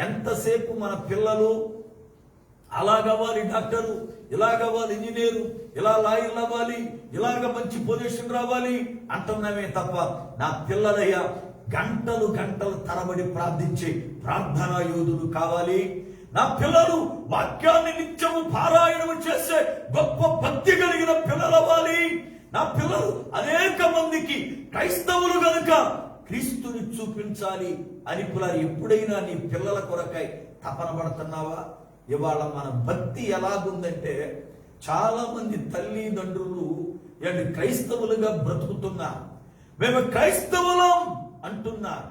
ఎంతసేపు మన పిల్లలు అలా కావాలి డాక్టరు, ఇలా కావాలి ఇంజనీరు, ఇలా లాయర్లు అవ్వాలి, ఇలాగ మంచి పొజిషన్ రావాలి అంటున్నామే తప్ప నా పిల్లలయ్యా గంటలు తరబడి ప్రార్థించే ప్రార్థనా యోధులు కావాలి. నా పిల్లలు వాక్యాన్ని నిత్యము పారాయణము చేసే గొప్ప భక్తి కలిగిన పిల్లలు అవ్వాలి. నా పిల్లలు అనేక మందికి క్రైస్తవులు గనుక క్రీస్తుని చూపించాలి అని ఎప్పుడైనా నీ పిల్లల కొరకై తపన పడుతున్నావా? ఇవాళ మన భక్తి ఎలాగుందంటే చాలా మంది తల్లిదండ్రులు క్రైస్తవులుగా బ్రతుకుతున్నారు. మేము క్రైస్తవులం అంటున్నారు,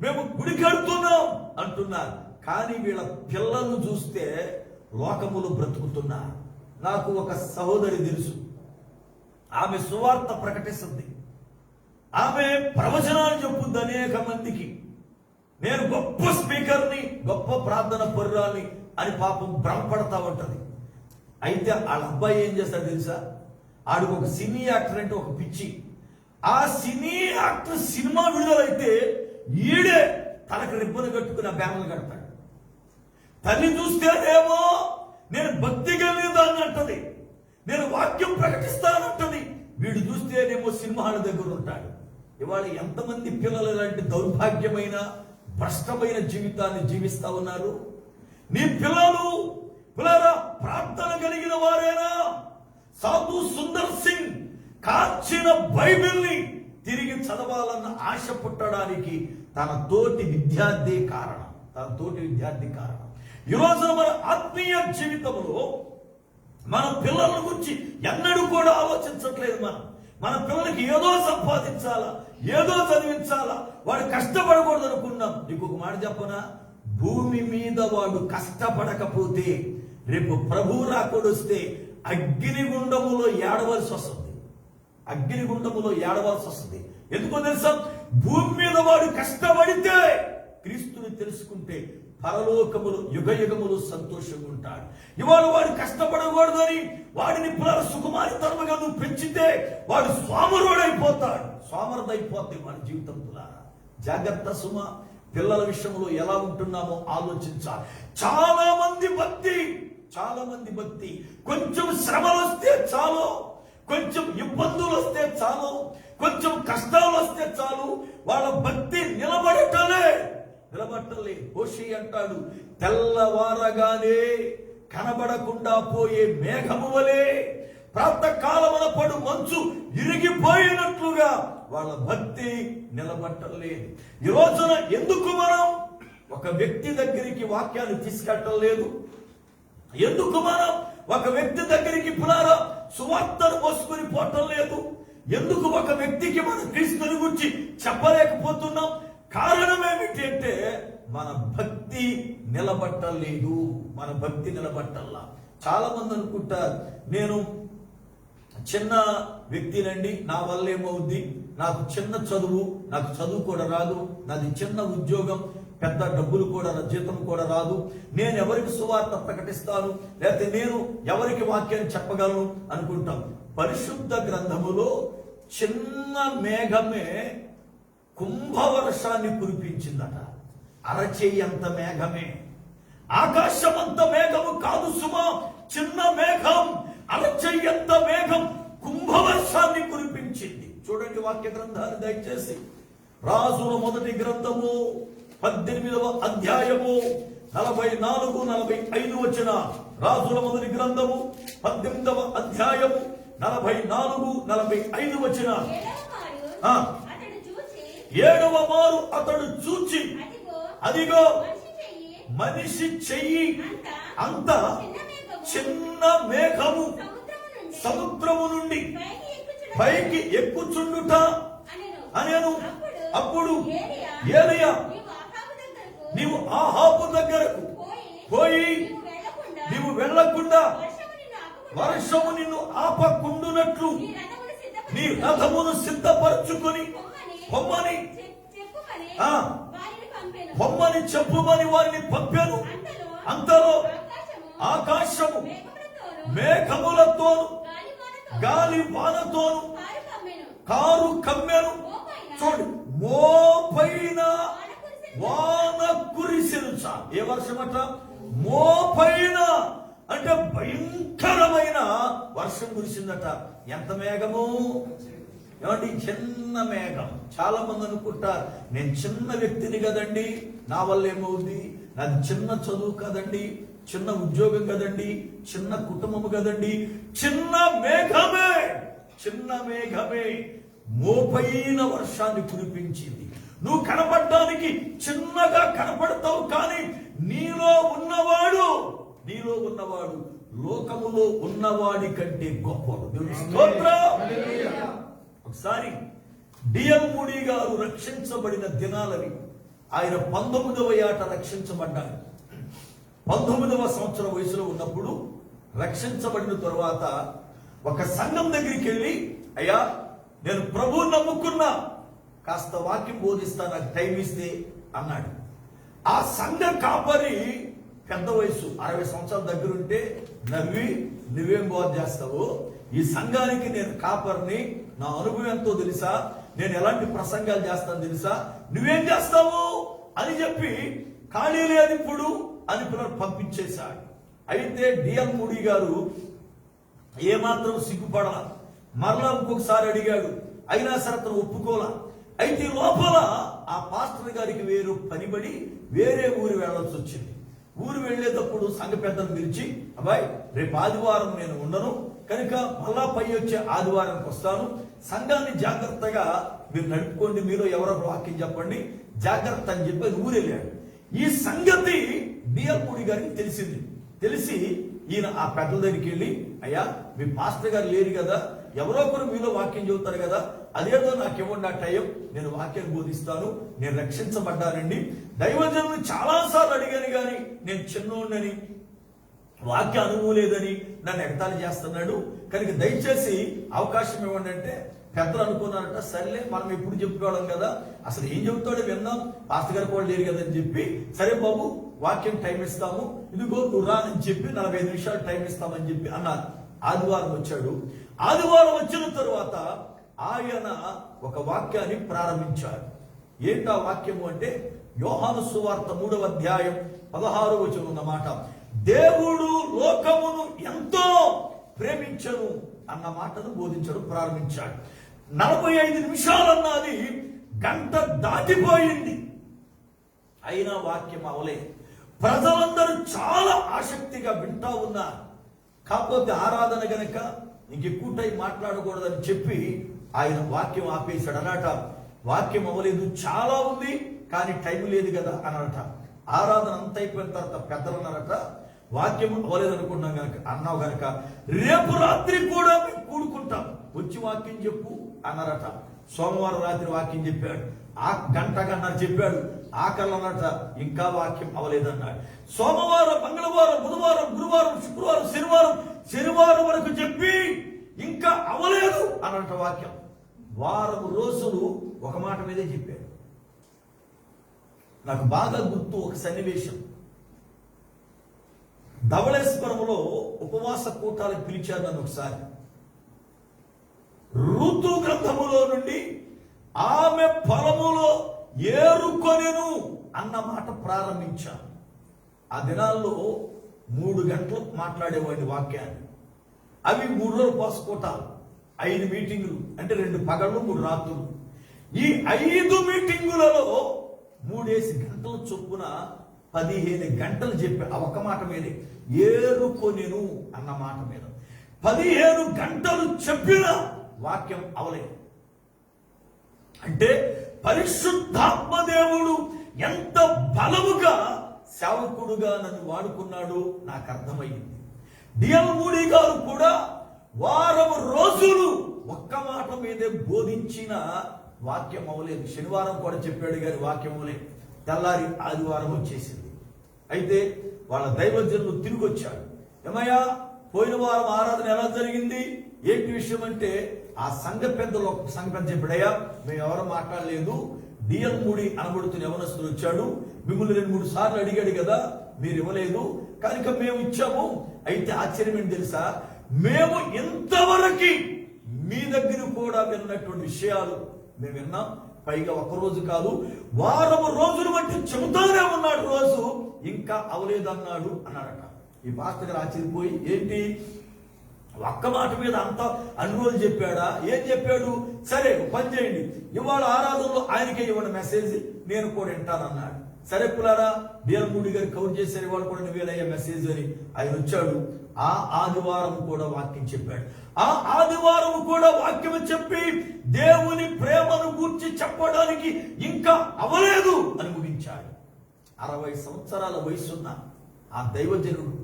మేము గుడి కడుతున్నాం అంటున్నారు, కానీ వీళ్ళ పిల్లలు చూస్తే లోకములు బ్రతుకుతున్నారు. నాకు ఒక సహోదరి తెలుసు, ఆమె సువార్త ప్రకటిస్తుంది, ఆమె ప్రవచనాలు చెప్పుద్ది అనేక మందికి. నేను గొప్ప స్పీకర్ని, గొప్ప ప్రార్థన పరురాల్ని అని పాపం భ్రమపడతా ఉంటది. అయితే వాళ్ళ అబ్బాయి ఏం చేస్తాడు తెలుసా? ఆడికి ఒక సినీ యాక్టర్ అంటే ఒక పిచ్చి. ఆ సినీ యాక్టర్ సినిమా విడుదలైతే ఈడే తనకు రిబ్బను కట్టుకుని ఆ బ్యానర్లు కడతాడు. తల్లి చూస్తేనేమో నేను భక్తి కలిగిదాన్ని అంటది, నేను వాక్యం ప్రకటిస్తానంటది. వీడు చూస్తేనేమో సినిమాల దగ్గర ఉంటాడు. ఇవాళ ఎంతమంది పిల్లలు ఇలాంటి దౌర్భాగ్యమైన భ్రష్టమైన జీవితాన్ని జీవిస్తా ఉన్నారు? నీ పిల్లలు ప్రార్థన కలిగిన వారేనా? సాధు సుందర్ సింగ్ కార్చిన బైబిల్ని తిరిగి చదవాలన్న ఆశ పుట్టడానికి తన తోటి విద్యార్థి కారణం. ఈ రోజున మన ఆత్మీయ జీవితంలో మన పిల్లల గురించి ఎన్నడూ కూడా ఆలోచించట్లేదు. మన పిల్లలకి ఏదో సంపాదించాలా, ఏదో చదివించాలా, వాడు కష్టపడకూడదు అనుకున్నాం. నీకు ఒక మాట చెప్పనా, భూమి మీద వాడు కష్టపడకపోతే రేపు ప్రభు రాకొడొస్తే అగ్నిగుండములో ఏడవలసి వస్తుంది. అగ్నిగుండములో ఏడవలసి వస్తుంది. ఎందుకో తెలుసా, భూమి మీద వాడు కష్టపడితే క్రీస్తుని తెలుసుకుంటే పరలోకములు యుగయుగములు సంతోషంగా ఉంటాడు. ఇవాళ వాడు కష్టపడకూడదని వాడిని పిల్లల సుకుమారితనముగా నువ్వు పెంచితే వాడు స్వామరుడైపోతాడు. స్వామరుడైపోతే వాడి జీవితం తులారా. జాగ్రత్త సుమ. పిల్లల విషయంలో ఎలా ఉంటున్నామో ఆలోచించాలి. చాలా మంది భక్తి కొంచెం శ్రమలు వస్తే చాలు, కొంచెం ఇబ్బందులు వస్తే చాలు, కొంచెం కష్టాలు వస్తే చాలు, వాళ్ళ భక్తి నిలబడటలే. హోషే అంటాడు, తెల్లవారగానే కనబడకుండా పోయే మేఘము వలె ప్రాతకాలమున పడు మంచు ఇరిగిపోయినట్లుగా వాళ్ళ భక్తి నిలబట్టలేదు. ఈ రోజున ఎందుకు మనం ఒక వ్యక్తి దగ్గరికి వాక్యాన్ని తీసుకెళ్ళటం లేదు? ఎందుకు మనం ఒక వ్యక్తి దగ్గరికి పునారా సువార్తను మోసుకొని పోవటం లేదు? ఎందుకు ఒక వ్యక్తికి మన క్రీస్తుని గురించి చెప్పలేకపోతున్నాం? కారణం ఏమిటి అంటే మన భక్తి నిలబట్టలేదు. మన భక్తి నిలబట్టల్లా. చాలా మంది అనుకుంటారు, నేను చిన్న వ్యక్తినండి, నా వల్ల ఏమవుద్ది, నాకు చిన్న చదువు, నాకు చదువు కూడా రాదు, నాది చిన్న ఉద్యోగం, పెద్ద డబ్బులు కూడా జీతం కూడా రాదు, నేను ఎవరికి సువార్త ప్రకటిస్తాను, లేకపోతే నేను ఎవరికి వాక్యాన్ని చెప్పగలను అనుకుంటాం. పరిశుద్ధ గ్రంథములో చిన్న మేఘమే కుంభవర్షాన్ని కురిపించిందట. అరచేయంత మేఘమే. ఆకాశమంత మేఘము కాదు సుమా, చిన్న మేఘం, అరచేయంత మేఘం కుంభవర్షాన్ని కురిపించింది. చూడండి వాక్య గ్రంథాన్ని దయచేసి. రాజుల మొదటి గ్రంథము 18వ అధ్యాయము 44-45 వచ్చిన. రాజుల మొదటి గ్రంథము 18వ అధ్యాయము 44-45 వచ్చిన. 7వ మారు అతడు చూచి, అదిగో మనిషి చెయ్యి అంత చిన్న మేఘము సముద్రము నుండి పైకి ఎక్కుచుండుట అనేను. అప్పుడు ఏలియా, నీవు ఆహాబు దగ్గరకు పోయి నీవు వెళ్లకుండా వర్షము నిన్ను ఆపకుండునట్లు నీ రథమును సిద్ధపరచుకొని పొమ్మని చెప్పుమని వారిని పంపాను. అంతలో ఆకాశము మేఘములతోను గాలి వానతోను కారు కమ్మెను. చూడు, మోపైన వాన కురిసెను. ఏ వర్షమట? మోపైన అంటే భయంకరమైన వర్షం కురిసిందట. ఎంత మేఘము ఏమండి? చిన్న మేఘం. చాలా మంది అనుకుంటారు, నేను చిన్న వ్యక్తిని కదండి, నా వల్ల ఏమవుద్ది, నాది చిన్న చదువు కదండి, చిన్న ఉద్యోగం కదండి, చిన్న కుటుంబం కదండి. చిన్న మేఘమే మోపైన వర్షాన్ని కురిపించింది. నువ్వు కనపడడానికి చిన్నగా కనపడతావు, కానీ నీలో ఉన్నవాడు లోకములో ఉన్నవాడి కంటే గొప్పవాడు. దేవుని స్తోత్రం. ఒకసారి డిఎల్ మూడీ గారు రక్షించబడిన దినాలని, ఆయన 19వ ఏట రక్షించబడ్డాడు. 19వ సంవత్సరం వయసులో ఉన్నప్పుడు రక్షించబడిన తరువాత ఒక సంఘం దగ్గరికి వెళ్ళి, అయ్యా నేను ప్రభువుని నమ్ముకున్నా, కాస్త వాక్యం బోధిస్తా, నాకు టైం ఇస్తే అన్నాడు. ఆ సంఘ కాపరి పెద్ద వయసు 60 సంవత్సరాల దగ్గరుంటే నవ్వి, నువ్వేం బోధ చేస్తావు, ఈ సంఘానికి నేను కాపరిని, నా అనుభవం ఎంతో తెలుసా, నేను ఎలాంటి ప్రసంగాలు చేస్తాను తెలుసా, నువ్వేం చేస్తావు అని చెప్పి ఖాళీ లేదు ఇప్పుడు అని పిల్లలు పంపించేశాడు. అయితే డిఎల్ మూడీ గారు ఏమాత్రం సిగ్గుపడాల, మరలా ఇంకొకసారి అడిగాడు, అయినా సరే అతను ఒప్పుకోలా. అయితే లోపల ఆ పాస్టర్ గారికి వేరు పనిబడి వేరే ఊరు వెళ్లాల్సి వచ్చింది. ఊరు వెళ్లేటప్పుడు సంఘ పెద్దలు పిలిచి, అబ్బాయి రేపు ఆదివారం నేను ఉండను కనుక మళ్ళా పై వచ్చే ఆదివారానికి వస్తాను, సంఘాన్ని జాగ్రత్తగా మీరు నడుపుకోండి, మీరు ఎవరో వాక్యం చెప్పండి, జాగ్రత్త అని చెప్పి ఊరు వెళ్ళాడు. ఈ సంగతి బియ్యపూడి గారికి తెలిసింది. తెలిసి ఈయన ఆ పెద్దల దగ్గరికి వెళ్ళి, అయ్యా మీ పాస్టర్ గారు లేరు కదా, ఎవరో ఒకరు మీలో వాక్యం చెబుతారు కదా, అదేదో నాకు ఇవ్వండి ఆ టైం, నేను వాక్యాన్ని బోధిస్తాను, నేను రక్షించబడ్డానండి. దైవజనులు చాలాసార్లు అడిగాను కానీ నేను చిన్నోడినని, వాక్య అనుభవం లేదని నన్ను ఎగతాళి చేస్తున్నాడు, కనుక దయచేసి అవకాశం ఇవ్వండి అంటే పెద్దలు అనుకున్నారట, సరేలే మనం ఎప్పుడు చెప్పుకోవడం కదా, అసలు ఏం చెబుతాడో విందాం, పాస్టర్ గారు కూడా లేరు కదా అని చెప్పి, సరే బాబు వాక్యం టైం ఇస్తాము, ఇదిగో నువ్వు రా అని చెప్పి 45 నిమిషాలు టైం ఇస్తామని చెప్పి అన్నారు. ఆదివారం వచ్చాడు. ఆదివారం వచ్చిన తరువాత ఆయన ఒక వాక్యాన్ని ప్రారంభించారు. ఏంటా వాక్యము అంటే యోహాను సువార్త 3వ అధ్యాయం 16వ వచనం అన్నమాట. దేవుడు లోకమును ఎంతో ప్రేమించను అన్న మాటను బోధించడం ప్రారంభించాడు. 45 నిమిషాలన్నది గంట దాటిపోయింది, అయినా వాక్యం అవలేదు. ప్రజలందరూ చాలా ఆసక్తిగా వింటా ఉన్నారు. కాకపోతే ఆరాధన గనక ఇంకెక్కువ టైం మాట్లాడకూడదని చెప్పి ఆయన వాక్యం ఆపేశాడు అన్నట. వాక్యం అవ్వలేదు, చాలా ఉంది కానీ టైం లేదు కదా అన్నట. ఆరాధన అంత అయిపోయిన తర్వాత పెద్దలు అన్నారట, వాక్యం అవ్వలేదు అనుకున్నాం గనక అన్నావు గనక రేపు రాత్రి కూడా మేము కూడుకుంటాం, వచ్చి వాక్యం చెప్పు అన్నారట. సోమవారం రాత్రి వాక్యం చెప్పాడు, ఆ గంటన్నర చెప్పాడు. ఆకలి అన్నట, ఇంకా వాక్యం అవ్వలేదన్నాడు. సోమవారం, మంగళవారం, బుధవారం, గురువారం, శుక్రవారం, శనివారం వరకు చెప్పి ఇంకా అవ్వలేదు అన్నట వాక్యం. వారం రోజులు ఒక మాట మీదే చెప్పాడు. నాకు బాగా గుర్తు ఒక సన్నివేశం. ధవళేశ్వరంలో ఉపవాస కూటాలకు పిలిచారు నన్ను ఒకసారి. ఋతు గ్రంథములో నుండి ఆమె పొలములో ఏరుకొనెను అన్న మాట ప్రారంభించాను. ఆ దినాల్లో 3 గంటలు మాట్లాడేవాడి వాక్యాన్ని. అవి 3 రోజులు ఉపవాసకూటాలు, 5 మీటింగులు, అంటే 2 పగళ్ళు 3 రాత్రులు. ఈ 5 మీటింగులలో 3 గంటల చొప్పున 15 గంటలు చెప్పి ఆ ఒక్క మాట మీదే, ఏరుకొనెను అన్న మాట మీద 15 గంటలు చెప్పిన వాక్యం అవలేదు. అంటే పరిశుద్ధాత్మ దేవుడు ఎంత బలముగా సేవకుడుగా నన్ను వాడుకున్నాడు నాకు అర్థమైంది. డిఎల్ మూడీ గారు కూడా వారం రోజులు ఒక్క మాట మీదే బోధించిన వాక్యం అవ్వలేదు. శనివారం కూడా చెప్పాడు కానీ వాక్యం అవ్వలేదు. తెల్లారి ఆదివారం వచ్చేసింది. అయితే వాళ్ళ దైవజనులు తిరిగి వచ్చాడు. ఏమయ్యా పోయిన వారం ఆరాధన ఎలా జరిగింది, ఏంటి విషయం అంటే ఆ సంఘ పెద్ద చెప్పాడయ్యా మేము ఎవరు మాట్లాడలేదు, డిఎల్ మూడీ అనబడుతున్న యవనస్తుడు వచ్చాడు, మిమ్మల్ని 2-3 సార్లు అడిగాడు కదా, మీరు ఇవ్వలేదు కనుక మేము ఇచ్చాము. అయితే ఆశ్చర్యం ఏంటి తెలుసా, మేము ఇంతవరకు మీ దగ్గర కూడా విన్నటువంటి విషయాలు మేము విన్నాం, పైగా ఒక రోజు కాదు వారం రోజులు బట్టి చెబుతానే ఉన్నాడు, రోజు ఇంకా అవలేదన్నాడు అన్నాడట. ఈ పాస్టర్ గారు ఆశ్చర్యపోయి, ఏంటి ఒక్క మాట మీద అంత అన్ని రోజులు చెప్పాడా, ఏం చెప్పాడు, సరే పని చేయండి ఇవాళ ఆరాధనలో ఆయనకే ఇవ్వండి మెసేజ్, నేను కూడా వింటానన్నాడు. సరే పిల్లారా డిఎల్ మూడీ గారు కవర్ చేశారు, ఇవాళ కూడా నువ్వేనయ్యా మెసేజ్ అని ఆయన వచ్చాడు. ఆ ఆదివారం కూడా వాక్యం చెప్పాడు. ఆ ఆదివారం కూడా వాక్యం చెప్పి దేవుని ప్రేమను గూర్చి చెప్పడానికి ఇంకా అవలేదు అని ముగించాడు. 60 సంవత్సరాల వయసున్న ఆ దైవజనుడు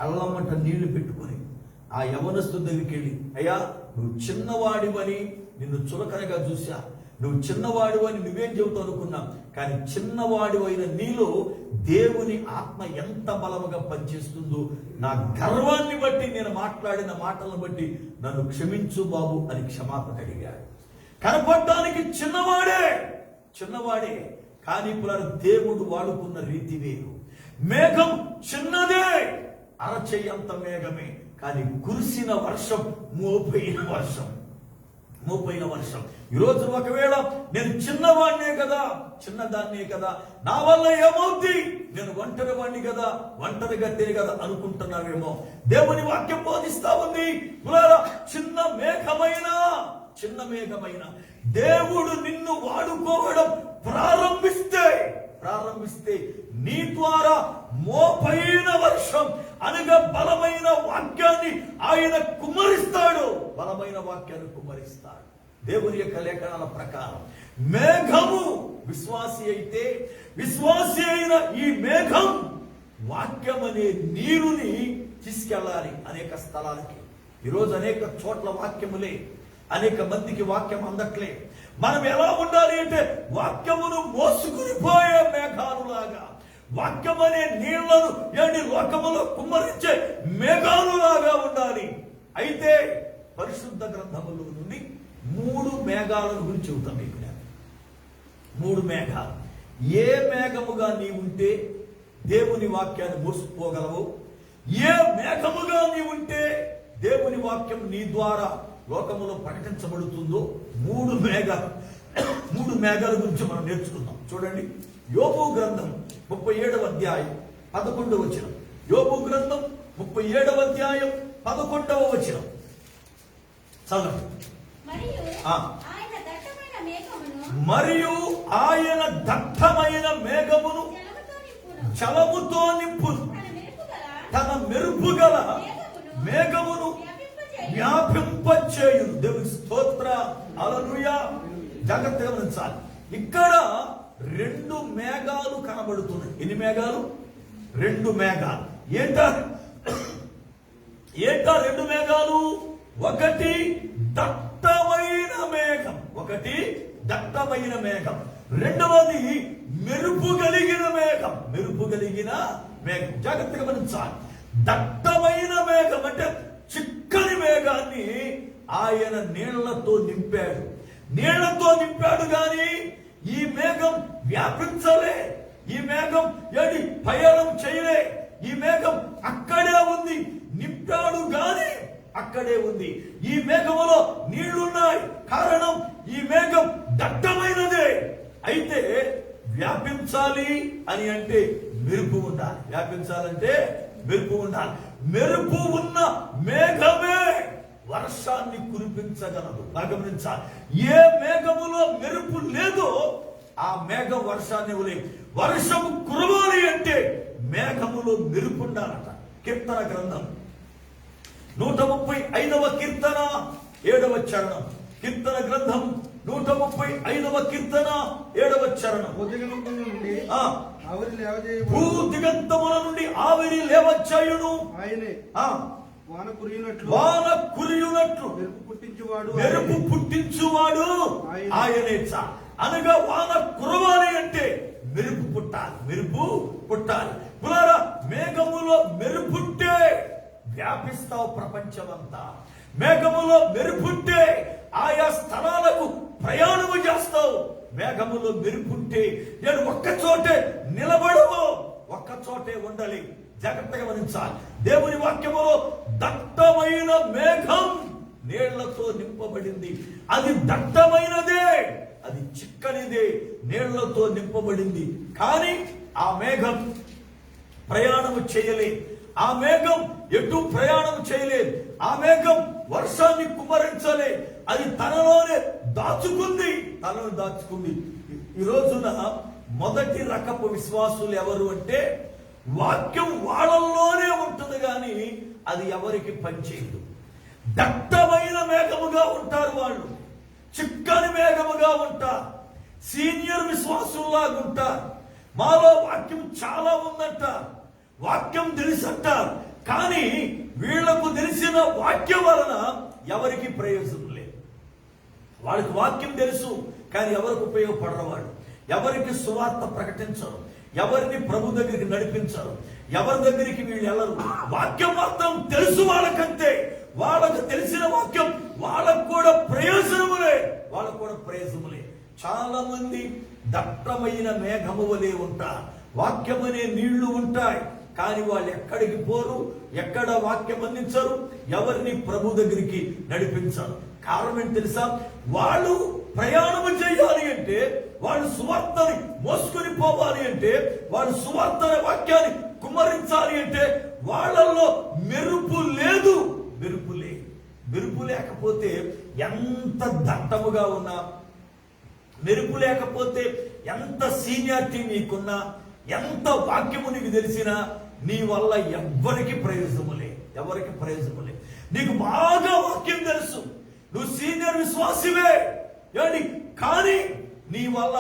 కళ్ళమ్మట నీళ్లు పెట్టుకుని ఆ యవనస్తు దగ్గరికి వెళ్ళి, అయ్యా నువ్వు చిన్నవాడివని నిన్ను చులకనగా చూశా, నువ్వు చిన్నవాడివని నువ్వేం చెబుతావు అనుకున్నా, కానీ చిన్నవాడివైన నీలో దేవుని ఆత్మ ఎంత బలముగా పనిచేస్తుందో నా గర్వాన్ని బట్టి నేను మాట్లాడిన మాటలను బట్టి నన్ను క్షమించు బాబు అని క్షమాపణ అడిగాడు. కనపడడానికి చిన్నవాడే కానీ దేవుడు వాడుకున్న రీతి వేరు. మేఘం చిన్నదే, అరచేయంత మేఘమే, కానీ కురిసిన వర్షం మోపైన వర్షం. ఈరోజు ఒకవేళ నేను చిన్నవాడినే కదా, చిన్నదాన్నే కదా, నా వల్ల ఏమవుద్ది, నేను ఒంటరి వాడిని కదా, ఒంటరి గట్టిని కదా అనుకుంటున్నావేమో. దేవుని వాక్యం బోధిస్తా ఉంది, చిన్న మేఘమైన దేవుడు నిన్ను వాడుకోవడం ప్రారంభిస్తే నీ ద్వారా మోపైన వర్షం అనగా బలమైన వాక్యాన్ని ఆయన కుమ్మరిస్తాడు. దేవుని యొక్క లేఖనాల ప్రకారం మేఘము విశ్వాసి అయితే విశ్వాసి అయిన ఈ మేఘం వాక్యం అనే నీరుని తీసుకెళ్ళాలి అనేక స్థలాలకి. ఈరోజు అనేక చోట్ల వాక్యములే, అనేక మందికి వాక్యం అందట్లే. మనం ఎలా ఉండాలి అంటే వాక్యమును మోసుకుని పోయే మేఘాలులాగా, వాక్యం అనే నీళ్లను ఏడి లోకములో కుమ్మరించే మేఘాలులాగా ఉండాలి. అయితే పరిశుద్ధ గ్రంథముల నుండి 3 మేఘాల గురించి చెబుతాం మీకు. 3 మేఘాలు. ఏ మేఘముగా నీ ఉంటే దేవుని వాక్యాన్ని మోసుకుపోగలవు, ఏ మేఘముగా నీ ఉంటే దేవుని వాక్యం నీ ద్వారా లోకములో ప్రకటించబడుతుందో 3 మేఘాల గురించి మనం నేర్చుకుందాం. చూడండి, యోబు గ్రంథం 37వ అధ్యాయం 11వ వచనం. యోబు గ్రంథం 37వ అధ్యాయం 11వ వచనం చదవండి. మరియు ఆయన దట్టమైన మేఘమును జలముతో నింపును, తన మెరుపుగల మేఘమును వ్యాపింపచేయును. దేవుని స్తోత్ర, హల్లెలూయా. జాగ్రత్తగా గమనించాలి. ఇక్కడ 2 మేఘాలు కనబడుతున్నాయి. ఎన్ని మేఘాలు? 2 మేఘాలు. ఏంటా 2 మేఘాలు? ఒకటి దట్టమైన మేఘం, రెండవది మెరుపు కలిగిన మేఘం. జాగ్రత్తగా గమనించాలి. దట్టమైన మేఘం అంటే చిక్కని మేఘాన్ని ఆయన నీళ్లతో నింపాడు గాని ఈ మేఘం వ్యాపించలే, ఈ మేఘం ఏడి పయనం చేయలే. ఈ మేఘం అక్కడే ఉంది, నింపాడు గాని అక్కడే ఉంది. ఈ మేఘములో నీళ్లున్నాయి, కారణం ఈ మేఘం దట్టమైనదే. అయితే వ్యాపించాలి అని అంటే మెరుపు ఉండాలి. వ్యాపించాలంటే మెరుపు ఉండాలి. మెరుపు ఉన్న మేఘమే వర్షాన్ని కురిపించగలదు. గమనించాలి. ఏ మేఘములో మెరుపు లేదో ఆ మేఘం వర్షాన్ని ఇవ్వలేదు. వర్షము కురవాలి అంటే మేఘములో మెరుపు ఉండాలట. కీర్తన గ్రంథం 135వ కీర్తన 7వ చరణం. కీర్తన గ్రంథం 135వ కీర్తన 7వ చరణం. భూదిగంతముల నుండి ఆవిరి లేవచ్చాయును, ఆయనే వాన కురియునట్లు మెరుపు పుట్టించువాడు ఆయనే. అనగా వాన కురవాలి అంటే మెరుపు పుట్టాలి. పులారా, మేఘములో మెరుపుంటే వ్యాపిస్తావు ప్రపంచమంతా. మేఘములో మెరుపుంటే ఆయా స్థలాలకు ప్రయాణము చేస్తావు. మేఘములో మెరుపుంటే నేను ఒక్కచోటే నిలబడవు, ఒక్కచోటే ఉండాలి. జాగ్రత్తగా గమనించాలి. దేవుని వాక్యములో దట్టమైన మేఘం నీళ్లతో నింపబడింది. అది దట్టమైనదే, అది చిక్కనిదే, నీళ్లతో నింపబడింది. కానీ ఆ మేఘం ప్రయాణము చేయలేదు. ఆ మేఘం ఎటు ప్రయాణం చేయలేదు. ఆ మేఘం వర్షాన్ని కుమ్మరించలేదు. అది తనలోనే దాచుకుంది. ఈ రోజున మొదటి రకపు విశ్వాసులు ఎవరు అంటే వాక్యం వాళ్ళల్లోనే ఉంటుంది కానీ అది ఎవరికి పనిచేయదు. దట్టమైన మేఘముగా ఉంటారు వాళ్ళు, చిక్కని మేఘముగా ఉంటారు, సీనియర్ విశ్వాసుల్లాగా ఉంటారు. మాలో వాక్యం చాలా ఉందంట, వాక్యం తెలుసంటారు. కానీ వీళ్లకు తెలిసిన వాక్యం వలన ఎవరికి ప్రయోజనం లేదు. వాళ్ళకి వాక్యం తెలుసు కానీ ఎవరికి ఉపయోగపడరు. వాళ్ళు ఎవరికి సువార్త ప్రకటించరు, ఎవరిని ప్రభు దగ్గరికి నడిపించరు, ఎవరి దగ్గరికి వీళ్ళు వెళ్ళరు. వాక్యం మాత్రం తెలుసు వాళ్ళకంతే. వాళ్ళకు తెలిసిన వాక్యం వాళ్ళకు కూడా ప్రయోజనములే. చాలా మంది దట్టమైన మేఘము వలె ఉంటారు. వాక్యమనే నీళ్లు ఉంటాయి కానీ వాళ్ళు ఎక్కడికి పోరు, ఎక్కడ వాక్యం అందించరు, ఎవరిని ప్రభు దగ్గరికి నడిపించరు. కారణం తెలుసా? వాళ్ళు ప్రయాణము చేయాలి అంటే, వాళ్ళు సువార్తని మోసుకొని పోవాలి అంటే, వాళ్ళు సువార్త వాక్యాన్ని కుమ్మరించాలి అంటే వాళ్ళల్లో మెరుపు లేదు. మెరుపు లేకపోతే ఎంత దట్టముగా ఉన్నా, మెరుపు లేకపోతే ఎంత సీనియారిటీ నీకున్నా, ఎంత వాక్యము నీకు తెలిసినా నీ వల్ల ఎవరికి ప్రయోజనములే. నీకు బాగా వాక్యం తెలుసు, నువ్వు సీనియర్ విశ్వాసివే కానీ నీ వల్ల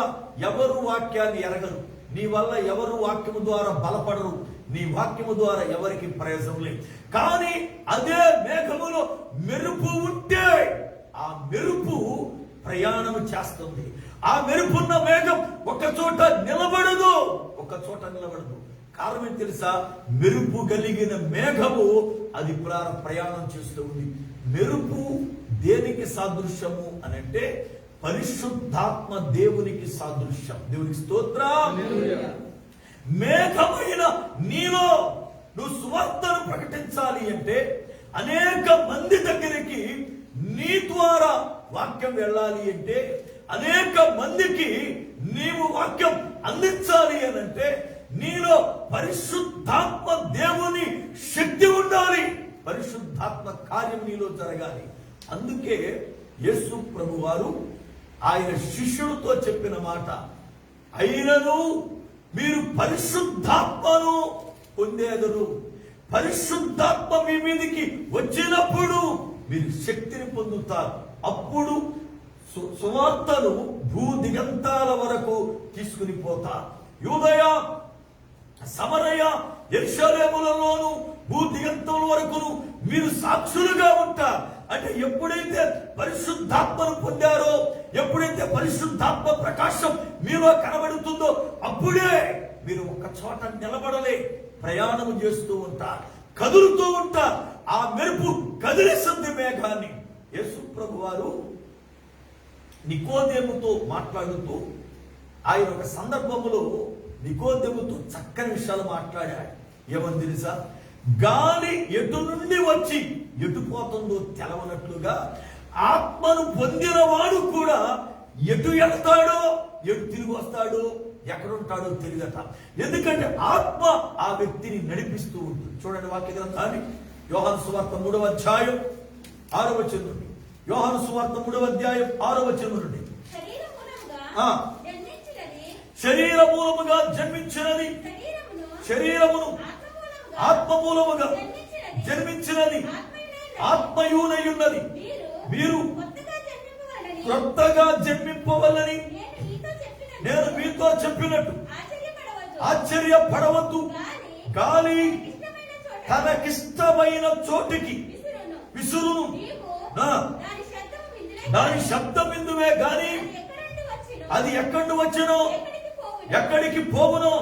ఎవరు వాక్యాన్ని ఎరగరు, నీ వల్ల ఎవరు వాక్యము ద్వారా బలపడరు, నీ వాక్యము ద్వారా ఎవరికి ప్రయోజనం లేదు. కానీ అదే మేఘములో మెరుపు ఉంటే ఆ మెరుపు ప్రయాణం చేస్తుంది. ఆ మెరుపున్న మేఘం ఒక చోట నిలబడదు, ఒక చోట నిలబడదు. కారణం ఏంటి తెలుసా? మెరుపు కలిగిన మేఘము అది ప్రయాణం చేస్తూ ఉంది. మెరుపు దేనికి సాదృశ్యము అని అంటే పరిశుద్ధాత్మ దేవునికి సాదృశ్యం. దేవునికి స్తోత్రం. మేఘమైన నీలో నువ్వు సువార్తను ప్రకటించాలి అంటే అనేక మంది దగ్గరికి నీ ద్వారా వాక్యం వెళ్ళాలి అంటే అనేక మందికి నీవు వాక్యం అందించాలి అని అంటే నీలో పరిశుద్ధాత్మ దేవుని శక్తి ఉండాలి, పరిశుద్ధాత్మ కార్యం నీలో జరగాలి. అందుకే యేసు ప్రభు వారు ఆయన శిష్యులతో చెప్పిన మాట, అయినను మీరు పరిశుద్ధాత్మను పొందేదరు, పరిశుద్ధాత్మ మీ మీదికి వచ్చినప్పుడు మీరు శక్తిని పొందుతారు, అప్పుడు సువార్తను భూ దిగంతాల వరకు తీసుకుని పోతారు. యూదయ, సమరయ, యెరూషలేములలోను భూ దిగంతముల వరకును మీరు సాక్షులుగా ఉంటారు. అంటే ఎప్పుడైతే పరిశుద్ధాత్మను పొందారో, ఎప్పుడైతే పరిశుద్ధాత్మ ప్రకాశం మీలో కనబడుతుందో అప్పుడే మీరు ఒక చోట నిలబడలే, ప్రయాణం చేస్తూ ఉంటారు, కదులుతూ ఉంటారు. ఆ మెరుపు కదిలిస్తుంది మేఘాన్ని. యేసు ప్రభు వారు నికోదేముతో మాట్లాడుతూ ఆయన ఒక సందర్భంలో నికోదేముతో చక్కని విషయాలు మాట్లాడాడు. ఏమని తెలుసా? గాలి ఎటు నుండి వచ్చి ఎటు పోతుందో తెలవనట్లుగా ఆత్మను పొందిన వాడు కూడా ఎటు వెళ్తాడో, ఎటు తిరిగి వస్తాడో, ఎక్కడుంటాడో తెలియదట. ఎందుకంటే ఆత్మ ఆ వ్యక్తిని నడిపిస్తూ ఉంటుంది. చూడండి వాక్య గ్రంథాన్ని, యోహాను సువార్త 3వ అధ్యాయం 6వ వచనం నుండి. యోహాను సువార్త 3వ అధ్యాయం 6వ వచనం నుండి. శరీర మూలముగా జన్మించినది, శరీరమును ఆత్మ మూలముగా జన్మించినది, ఆత్మయునయున్నది. మీరు కొత్తగా జన్మింపవలని నేను మీతో చెప్పినట్టు ఆశ్చర్యపడవద్దు. గాలి తనకిష్టమైన చోటికి విసురును, దాని శబ్దం విందువే గాని అది ఎక్కడి వచ్చునో ఎక్కడికి పోవునో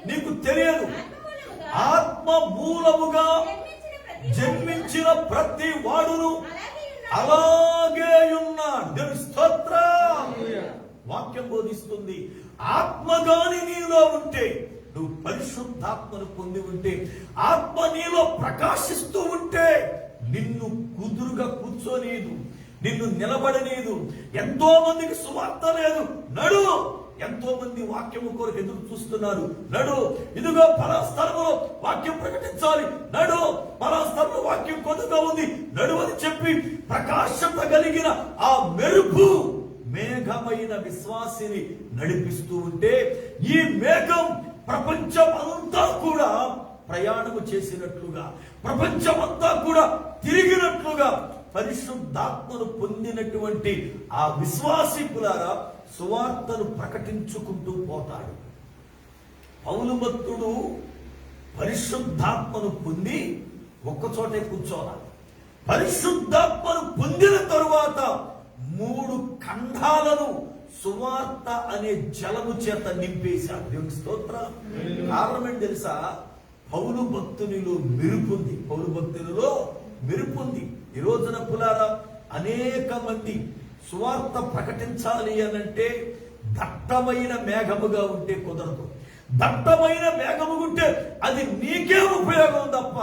నీకు తెలియదు. ఆత్మ మూలముగా జన్మించిన ప్రతి వాడును అలాగే ఉన్నాడు. దేవుని స్తోత్రం. వాక్యం బోధిస్తుంది, ఆత్మగాని నీలో ఉంటే, నువ్వు పరిశుద్ధాత్మను పొంది ఉంటే, ఆత్మ నీలో ప్రకాశిస్తూ ఉంటే నిన్ను కుదురుగా కూర్చోలేదు, నిన్ను నిలబడలేదు. ఎంతో మందికి సువార్త లేదు, నడు. ఎంతో మంది వాక్యము కొరకు ఎదురు చూస్తున్నారు, నడు. ఇదిగో పలా స్థలంలో వాక్యం ప్రకటించాలి, నడు. పలా స్థలంలో వాక్యం కొద్దిగా ఉంది, నడు అని చెప్పి ప్రకాశత కలిగిన ఆ మెరుపు మేఘమైన విశ్వాసిని నడిపిస్తూ ఉంటే ఈ మేఘం ప్రపంచం అంతా కూడా ప్రయాణము చేసినట్లుగా, ప్రపంచమంతా కూడా తిరిగినట్లుగా పరిశుద్ధాత్మను పొందినటువంటి ఆ విశ్వాసికులారా సువార్తను ప్రకటించుకుంటూ పోతాడు. పౌలు భక్తుడు పరిశుద్ధాత్మను పొంది ఒక్కచోటే కూర్చోవాలి. పరిశుద్ధాత్మను పొందిన తరువాత 3 ఖండాలను సువార్త అనే జలము చేత నింపేశాడు. దేవుని స్తోత్రం. కారణం ఏంటి తెలుసా? పౌలు భక్తునిలో మెరుపుంది, పౌలు భక్తునిలో మెరుపుంది. ఈ రోజున పులారా అనేక మంది సువార్త ప్రకటించాలి అనంటే దట్టమైన మేఘముగా ఉంటే కుదరదు. దట్టమైన మేఘము ఉంటే అది నీకే ఉపయోగం తప్ప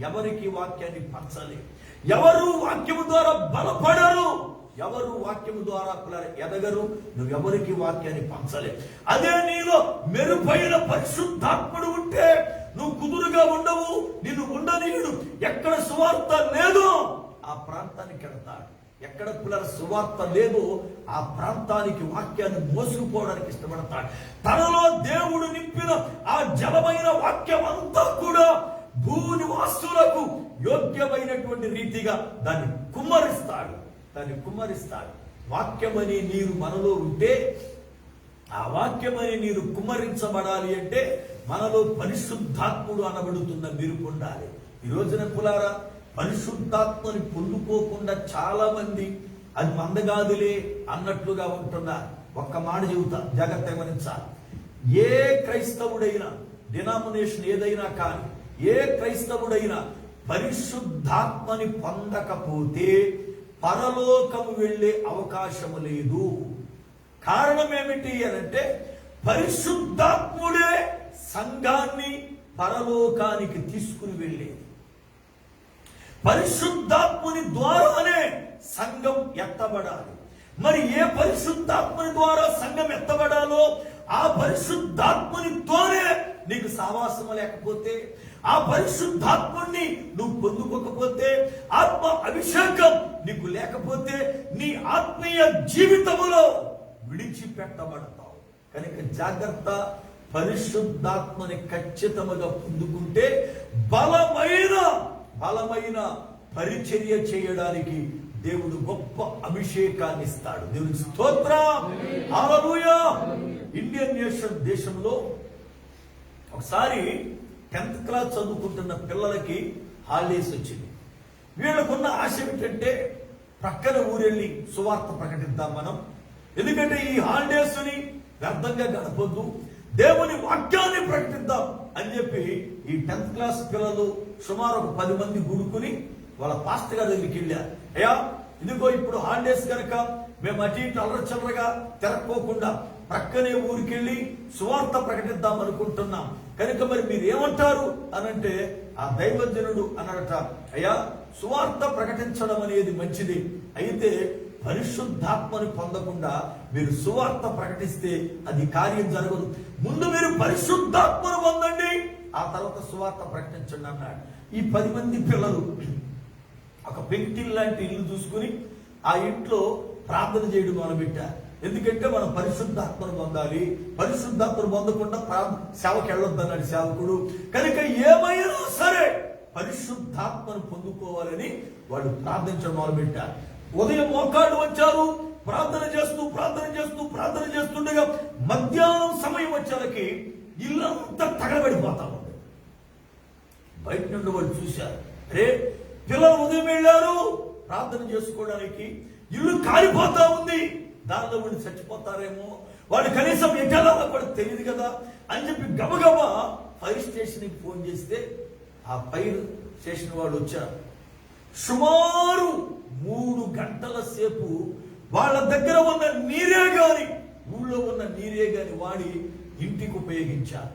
ఎవరికి వాక్యాన్ని పంచాలి. ఎవరు వాక్యము ద్వారా బలపడరు, ఎవరు వాక్యము ద్వారా ఎదగరు, నువ్వెవరికి వాక్యాన్ని పంచాలి. అదే నీలో మెరుపైన పరిశుద్ధాత్ముడు ఉంటే నువ్వు కుదురుగా ఉండవు, నిన్ను ఉండనీయుడు. ఎక్కడ సువార్త లేదో ఆ ప్రాంతానికి వెళ్తాడు. ఎక్కడ పిల్లల సువార్త లేదో ఆ ప్రాంతానికి వాక్యాన్ని మోసుకుపోవడానికి ఇష్టపడతాడు. తనలో దేవుడు నింపిన ఆ జలమైన వాక్యం అంతా కూడా భూనివాసులకు యోగ్యమైనటువంటి రీతిగా దాన్ని కుమ్మరిస్తాడు. వాక్యం అనే నీరు మనలో ఉంటే ఆ వాక్యమని నీరు కుమ్మరించబడాలి అంటే మనలో పరిశుద్ధాత్ముడు అనబడుతున్న మెరుపు ఉండాలి. ఈ రోజున పులారా పరిశుద్ధాత్మని పొందుకోకుండా చాలా మంది అది మందగాదులే అన్నట్లుగా ఉంటున్నారు. ఒక్క మాట చెబుతా, జాగ్రత్త గమనించాలి. ఏ క్రైస్తవుడైనా, డినామినేషన్ ఏదైనా కానీ, ఏ క్రైస్తవుడైనా పరిశుద్ధాత్మని పొందకపోతే పరలోకము వెళ్ళే అవకాశము లేదు. కారణం ఏమిటి అనంటే పరిశుద్ధాత్ముడే సంఘాన్ని పరలోకానికి తీసుకుని వెళ్ళేది. పరిశుద్ధాత్ముని ద్వారానే సంఘం ఎత్తబడాలి. మరి ఏ పరిశుద్ధాత్ముని ద్వారా సంఘం ఎత్తబడాలో ఆ పరిశుద్ధాత్మునితోనే నీకు సావాసము లేకపోతే, ఆ పరిశుద్ధాత్ముని నువ్వు పొందుకోకపోతే, ఆత్మ అభిషేకం నీకు లేకపోతే నీ ఆత్మీయ జీవితములో విడిచిపెట్టబడతావు. కనుక జాగ్రత్త. పరిశుద్ధాత్మని ఖచ్చితముగా పొందుకుంటే బలమైన పరిచర్య చేయడానికి దేవుడు గొప్ప అభిషేకాన్ని ఇస్తాడు. దేవునికి స్తోత్రం, హల్లెలూయా. ఇండియన్ నేషన్ దేశంలో ఒకసారి 10th క్లాస్ చదువుకుంటున్న పిల్లలకి హాలిడేస్ వచ్చింది. వీళ్ళకున్న ఆశ ఏమిటంటే ప్రక్కన ఊరెళ్ళి సువార్త ప్రకటిద్దాం మనం. ఎందుకంటే ఈ హాలిడేస్ ని వ్యర్థంగా గడపొద్దు, దేవుని వాక్యాన్ని ప్రకటిద్దాం అని చెప్పి ఈ 10th క్లాస్ పిల్లలు సుమారు ఒక 10 మంది గుడుకుని వాళ్ళ పాస్టర్ గారి దగ్గరికి వెళ్ళారు. అయ్యా, ఇదిగో ఇప్పుడు హాలిడేస్ కనుక మేము అటు ఇటు అల్లరచల్లరగా తిరక్కోకుండా ప్రక్కనే ఊరికెళ్ళి సువార్త ప్రకటిద్దాం అనుకుంటున్నాం. కనుక మరి మీరు ఏమంటారు అనంటే ఆ దైవజనుడు అన్నాడట, అయ్యా, సువార్త ప్రకటించడం అనేది మంచిది, అయితే పరిశుద్ధాత్మని పొందకుండా మీరు సువార్త ప్రకటిస్తే అది కార్యం జరగదు. ముందు మీరు పరిశుద్ధాత్మను పొందండి, ఆ తర్వాత సువార్త ప్రకటించండి అన్నాడు. ఈ 10 మంది పిల్లలు ఒక పెంకిటిల్ లాంటి ఇల్లు చూసుకుని ఆ ఇంట్లో ప్రార్థన చేయడం మొదలుపెట్టారు. ఎందుకంటే మనం పరిశుద్ధాత్మను పొందాలి, పరిశుద్ధాత్మను పొందకుండా సేవకి వెళ్ళొద్దన్నాడు సేవకుడు. కనుక ఏమైనా సరే పరిశుద్ధాత్మను పొందుకోవాలని వాళ్ళు ప్రార్థించడం మొదలుపెట్టారు. ఉదయం మోకాళ్ళు వచ్చారు, ప్రార్థన చేస్తుండగా మధ్యాహ్నం సమయం వచ్చేలకి ఇల్లంతా తగలబడిపోతా ఉంది. బయట నుండి వాళ్ళు చూశారు, రే పిల్లలు ఉదయం వెళ్ళారు ప్రార్థన చేసుకోవడానికి, ఇల్లు కాలిపోతా ఉంది, దానిలో వీళ్ళు చచ్చిపోతారేమో, వాళ్ళు కనీసం ఎట్లా కూడా తెలియదు కదా అని చెప్పి గబగబా ఫైర్ స్టేషన్కి ఫోన్ చేస్తే ఆ ఫైర్ స్టేషన్ వాళ్ళు వచ్చారు. సుమారు 3 గంటల సేపు వాళ్ళ దగ్గర ఉన్న నీరే గాని, ఊళ్ళో ఉన్న నీరే గాని వాడి ఇంటికి ఉపయోగించారు.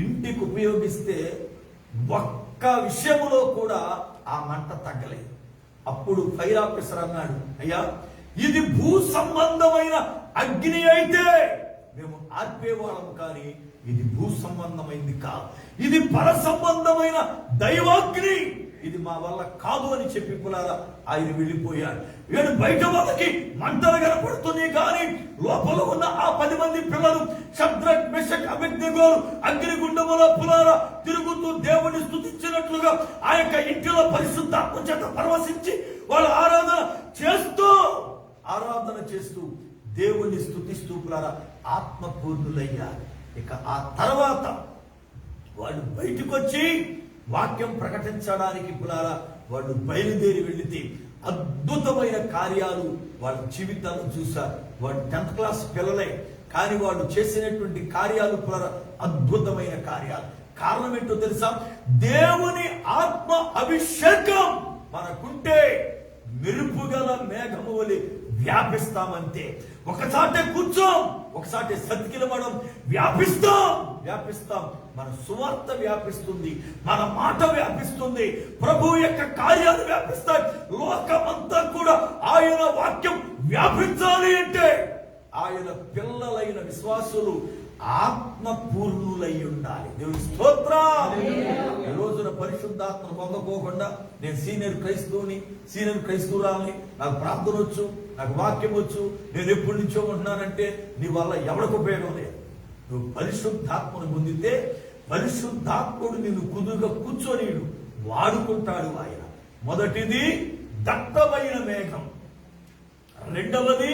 ఇంటికి ఉపయోగిస్తే ఒక్క విషయంలో కూడా ఆ మంట తగ్గలేదు. అప్పుడు ఫైర్ ఆఫీసర్ అన్నాడు, అయ్యా, ఇది భూ సంబంధమైన అగ్ని అయితే మేము ఆర్పేవాళ్ళము, కానీ ఇది భూ సంబంధమైంది కాదు, ఇది పర సంబంధమైన దైవాగ్ని, ఇది మా వల్ల కాదు అని చెప్పి పులారా ఆయన వెళ్ళిపోయాడు. వీడు బయట వాళ్ళకి మంటలు కనపడుతున్నాయి, కానీ లోపల ఉన్న ఆ 10 మంది పిల్లలు షద్రక్, మెషక్, అబేద్నెగోలు అగ్నిగుండములో పులారా తిరుగుతూ దేవుని స్తుతించినట్లుగా ఆ యొక్క ఇంటిలో పరిశుద్ధాత్మ చేత పరవశించి వాళ్ళు ఆరాధన చేస్తూ దేవుని స్తుతిస్తూ పులారా ఆత్మపూర్ణులయ్యారు. ఇక ఆ తర్వాత వాళ్ళు బయటకు వచ్చి వాక్యం ప్రకటించడానికి పులారా వాళ్ళు బయలుదేరి వెళితే అద్భుతమైన కార్యాలు వాళ్ళ జీవితాలను చూశారు. వాళ్ళు 10th క్లాస్ పిల్లలే, కానీ వాళ్ళు చేసినటువంటి కార్యాలు పులారా అద్భుతమైన కార్యాలు. కారణం ఏంటో తెలుసా? దేవుని ఆత్మ అభిషేకం మనకుంటే మెరుపుగల మేఘము వలె వ్యాపిస్తామంతే. ఒకసాటే కూర్చోం, ఒకసారి సతికిలమడం, వ్యాపిస్తాం. మన సువార్త వ్యాపిస్తుంది, మన మాట వ్యాపిస్తుంది, ప్రభు యొక్క కార్యాలు వ్యాపిస్తాయి. లోకమంతా కూడా ఆయన వాక్యం వ్యాపించాలి అంటే ఆయన పిల్లలైన విశ్వాసులు ఆత్మపూర్ణులై ఉండాలి. దేవుని స్తోత్రం. ఈ రోజున పరిశుద్ధాత్మను పొందకోకుండా నేను సీనియర్ క్రైస్తవురాలని, నాకు ప్రార్థన వచ్చు, నాకు వాక్యం వచ్చు, నేను ఎప్పటి నుంచో ఉంటున్నానంటే నీ వల్ల ఎవరికి ఉపయోగం లేదు. నువ్వు పరిశుద్ధాత్మను పొందితే పరిశుద్ధాత్ముడు నిన్ను కుదురుగా కూర్చొని వాడుకుంటాడు ఆయన. మొదటిది దట్టమైన మేఘం, రెండవది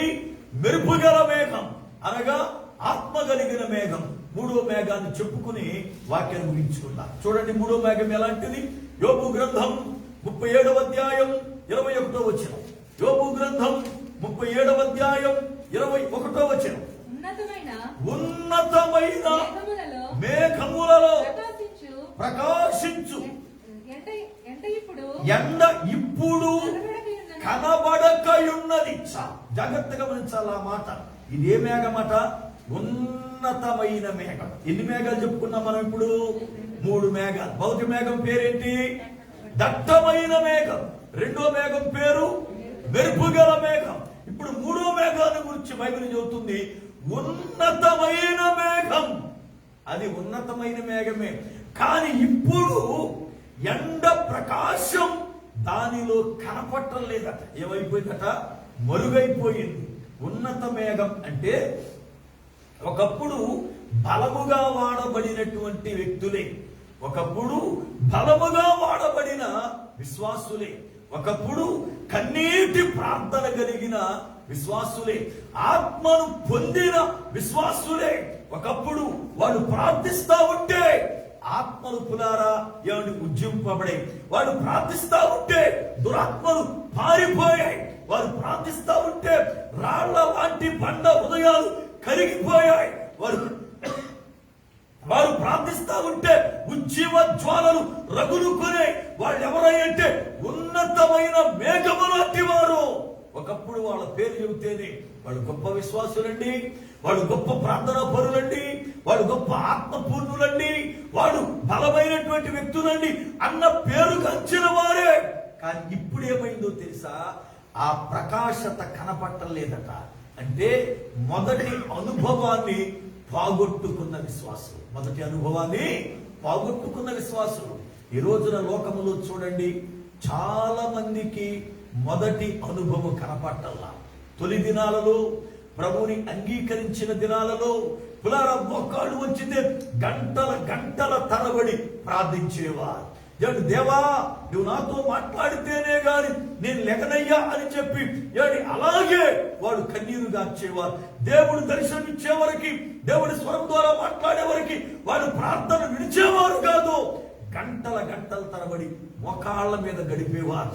మెరుపుగల మేఘం, అనగా ఆత్మ కలిగిన మేఘం. మూడో మేఘాన్ని చెప్పుకుని వాక్యాన్ని ముగించుకుందాం. చూడండి, మూడో మేఘం ఎలాంటిది? యోబు గ్రంథం 37వ అధ్యాయం 21వ వచనం. యోబు గ్రంథం 37వ అధ్యాయం 21వ వచనం. ఉన్నతమైన మేఘములలో ప్రకాశించు ఎండ ఇప్పుడు కనబడకయున్నది. జాగ్రత్తగా గమనించాలి ఆ మాట. ఇదే మేఘమాట, ఉన్నతమైన మేఘం. ఎన్ని మేఘాలు చెప్పుకున్నాం మనం ఇప్పుడు? 3 మేఘాలు. మొదటి మేఘం పేరేంటి? దట్టమైన మేఘం. రెండో మేఘం పేరు మెరుపుగల మేఘం. ఇప్పుడు మూడో మేఘాన్ని గురించి బైబిల్ చెబుతుంది, ఉన్నతమైన మేఘం. అది ఉన్నతమైన మేఘమే, కానీ ఇప్పుడు ఎండ ప్రకాశం దానిలో కనపడటం లేదట. ఏమైపోయిందట? మరుగైపోయింది. ఉన్నత మేఘం అంటే ఒకప్పుడు బలముగా వాడబడినటువంటి వ్యక్తులే, ఒకప్పుడు బలముగా వాడబడిన విశ్వాసులే, ఒకప్పుడు కన్నీటి ప్రార్థన కలిగిన విశ్వాసులే, ఆత్మను పొందిన విశ్వాసులే. ఒకప్పుడు వాడు ప్రార్థిస్తా ఉంటే ఆత్మలు పులారా ఏమని ఉజ్జింపబడే, వాడు ప్రార్థిస్తా ఉంటే దురాత్మలు పారిపోయాయి, వారు ప్రార్థిస్తా ఉంటే రాళ్ల లాంటి బండ హృదయాలు కరిగిపోయాయి, వారు ప్రార్థిస్తా ఉంటే ఉజ్జీవ జ్వాలలు రగులుకునే వాళ్ళు ఎవరంటే ఉన్నతమైన మేఘము లాంటి వారు. ఒకప్పుడు వాళ్ళ పేరు చెబితేనే వాళ్ళు గొప్ప విశ్వాసులండి, వాళ్ళు గొప్ప ప్రార్థనా పరులండి, వాళ్ళు గొప్ప ఆత్మపూర్ణులండి, వాళ్ళు బలమైనటువంటి వ్యక్తులండి అన్న పేరు గంచిన వారే. కానీ ఇప్పుడు ఏమైందో తెలుసా? ఆ ప్రకాశత కనపట్టలేదట. అంటే మొదటి అనుభవాన్ని పోగొట్టుకున్న విశ్వాసులు, మొదటి అనుభవాన్ని పోగొట్టుకున్న విశ్వాసులు. ఈ రోజున లోకములో చూడండి, చాలా మందికి మొదటి అనుభవం కనపట్టల్లా. తొలి దినాలలో, ప్రభుని అంగీకరించిన దినాలలో పులారా మోకాళ్ళు వచ్చితే గంటల గంటల తరబడి ప్రార్థించేవారు. దేవా నువ్వు నాతో మాట్లాడితేనే గాని నేను లెగనయ్యా అని చెప్పి అలాగే వాడు కన్నీరు గార్చేవారు. దేవుడు దర్శనమిచ్చే వరకు, దేవుడి స్వరం ద్వారా మాట్లాడే వరకు వాడు ప్రార్థన విడిచేవారు కాదు. గంటల గంటల తరబడి మోకాళ్ళ మీద గడిపేవారు.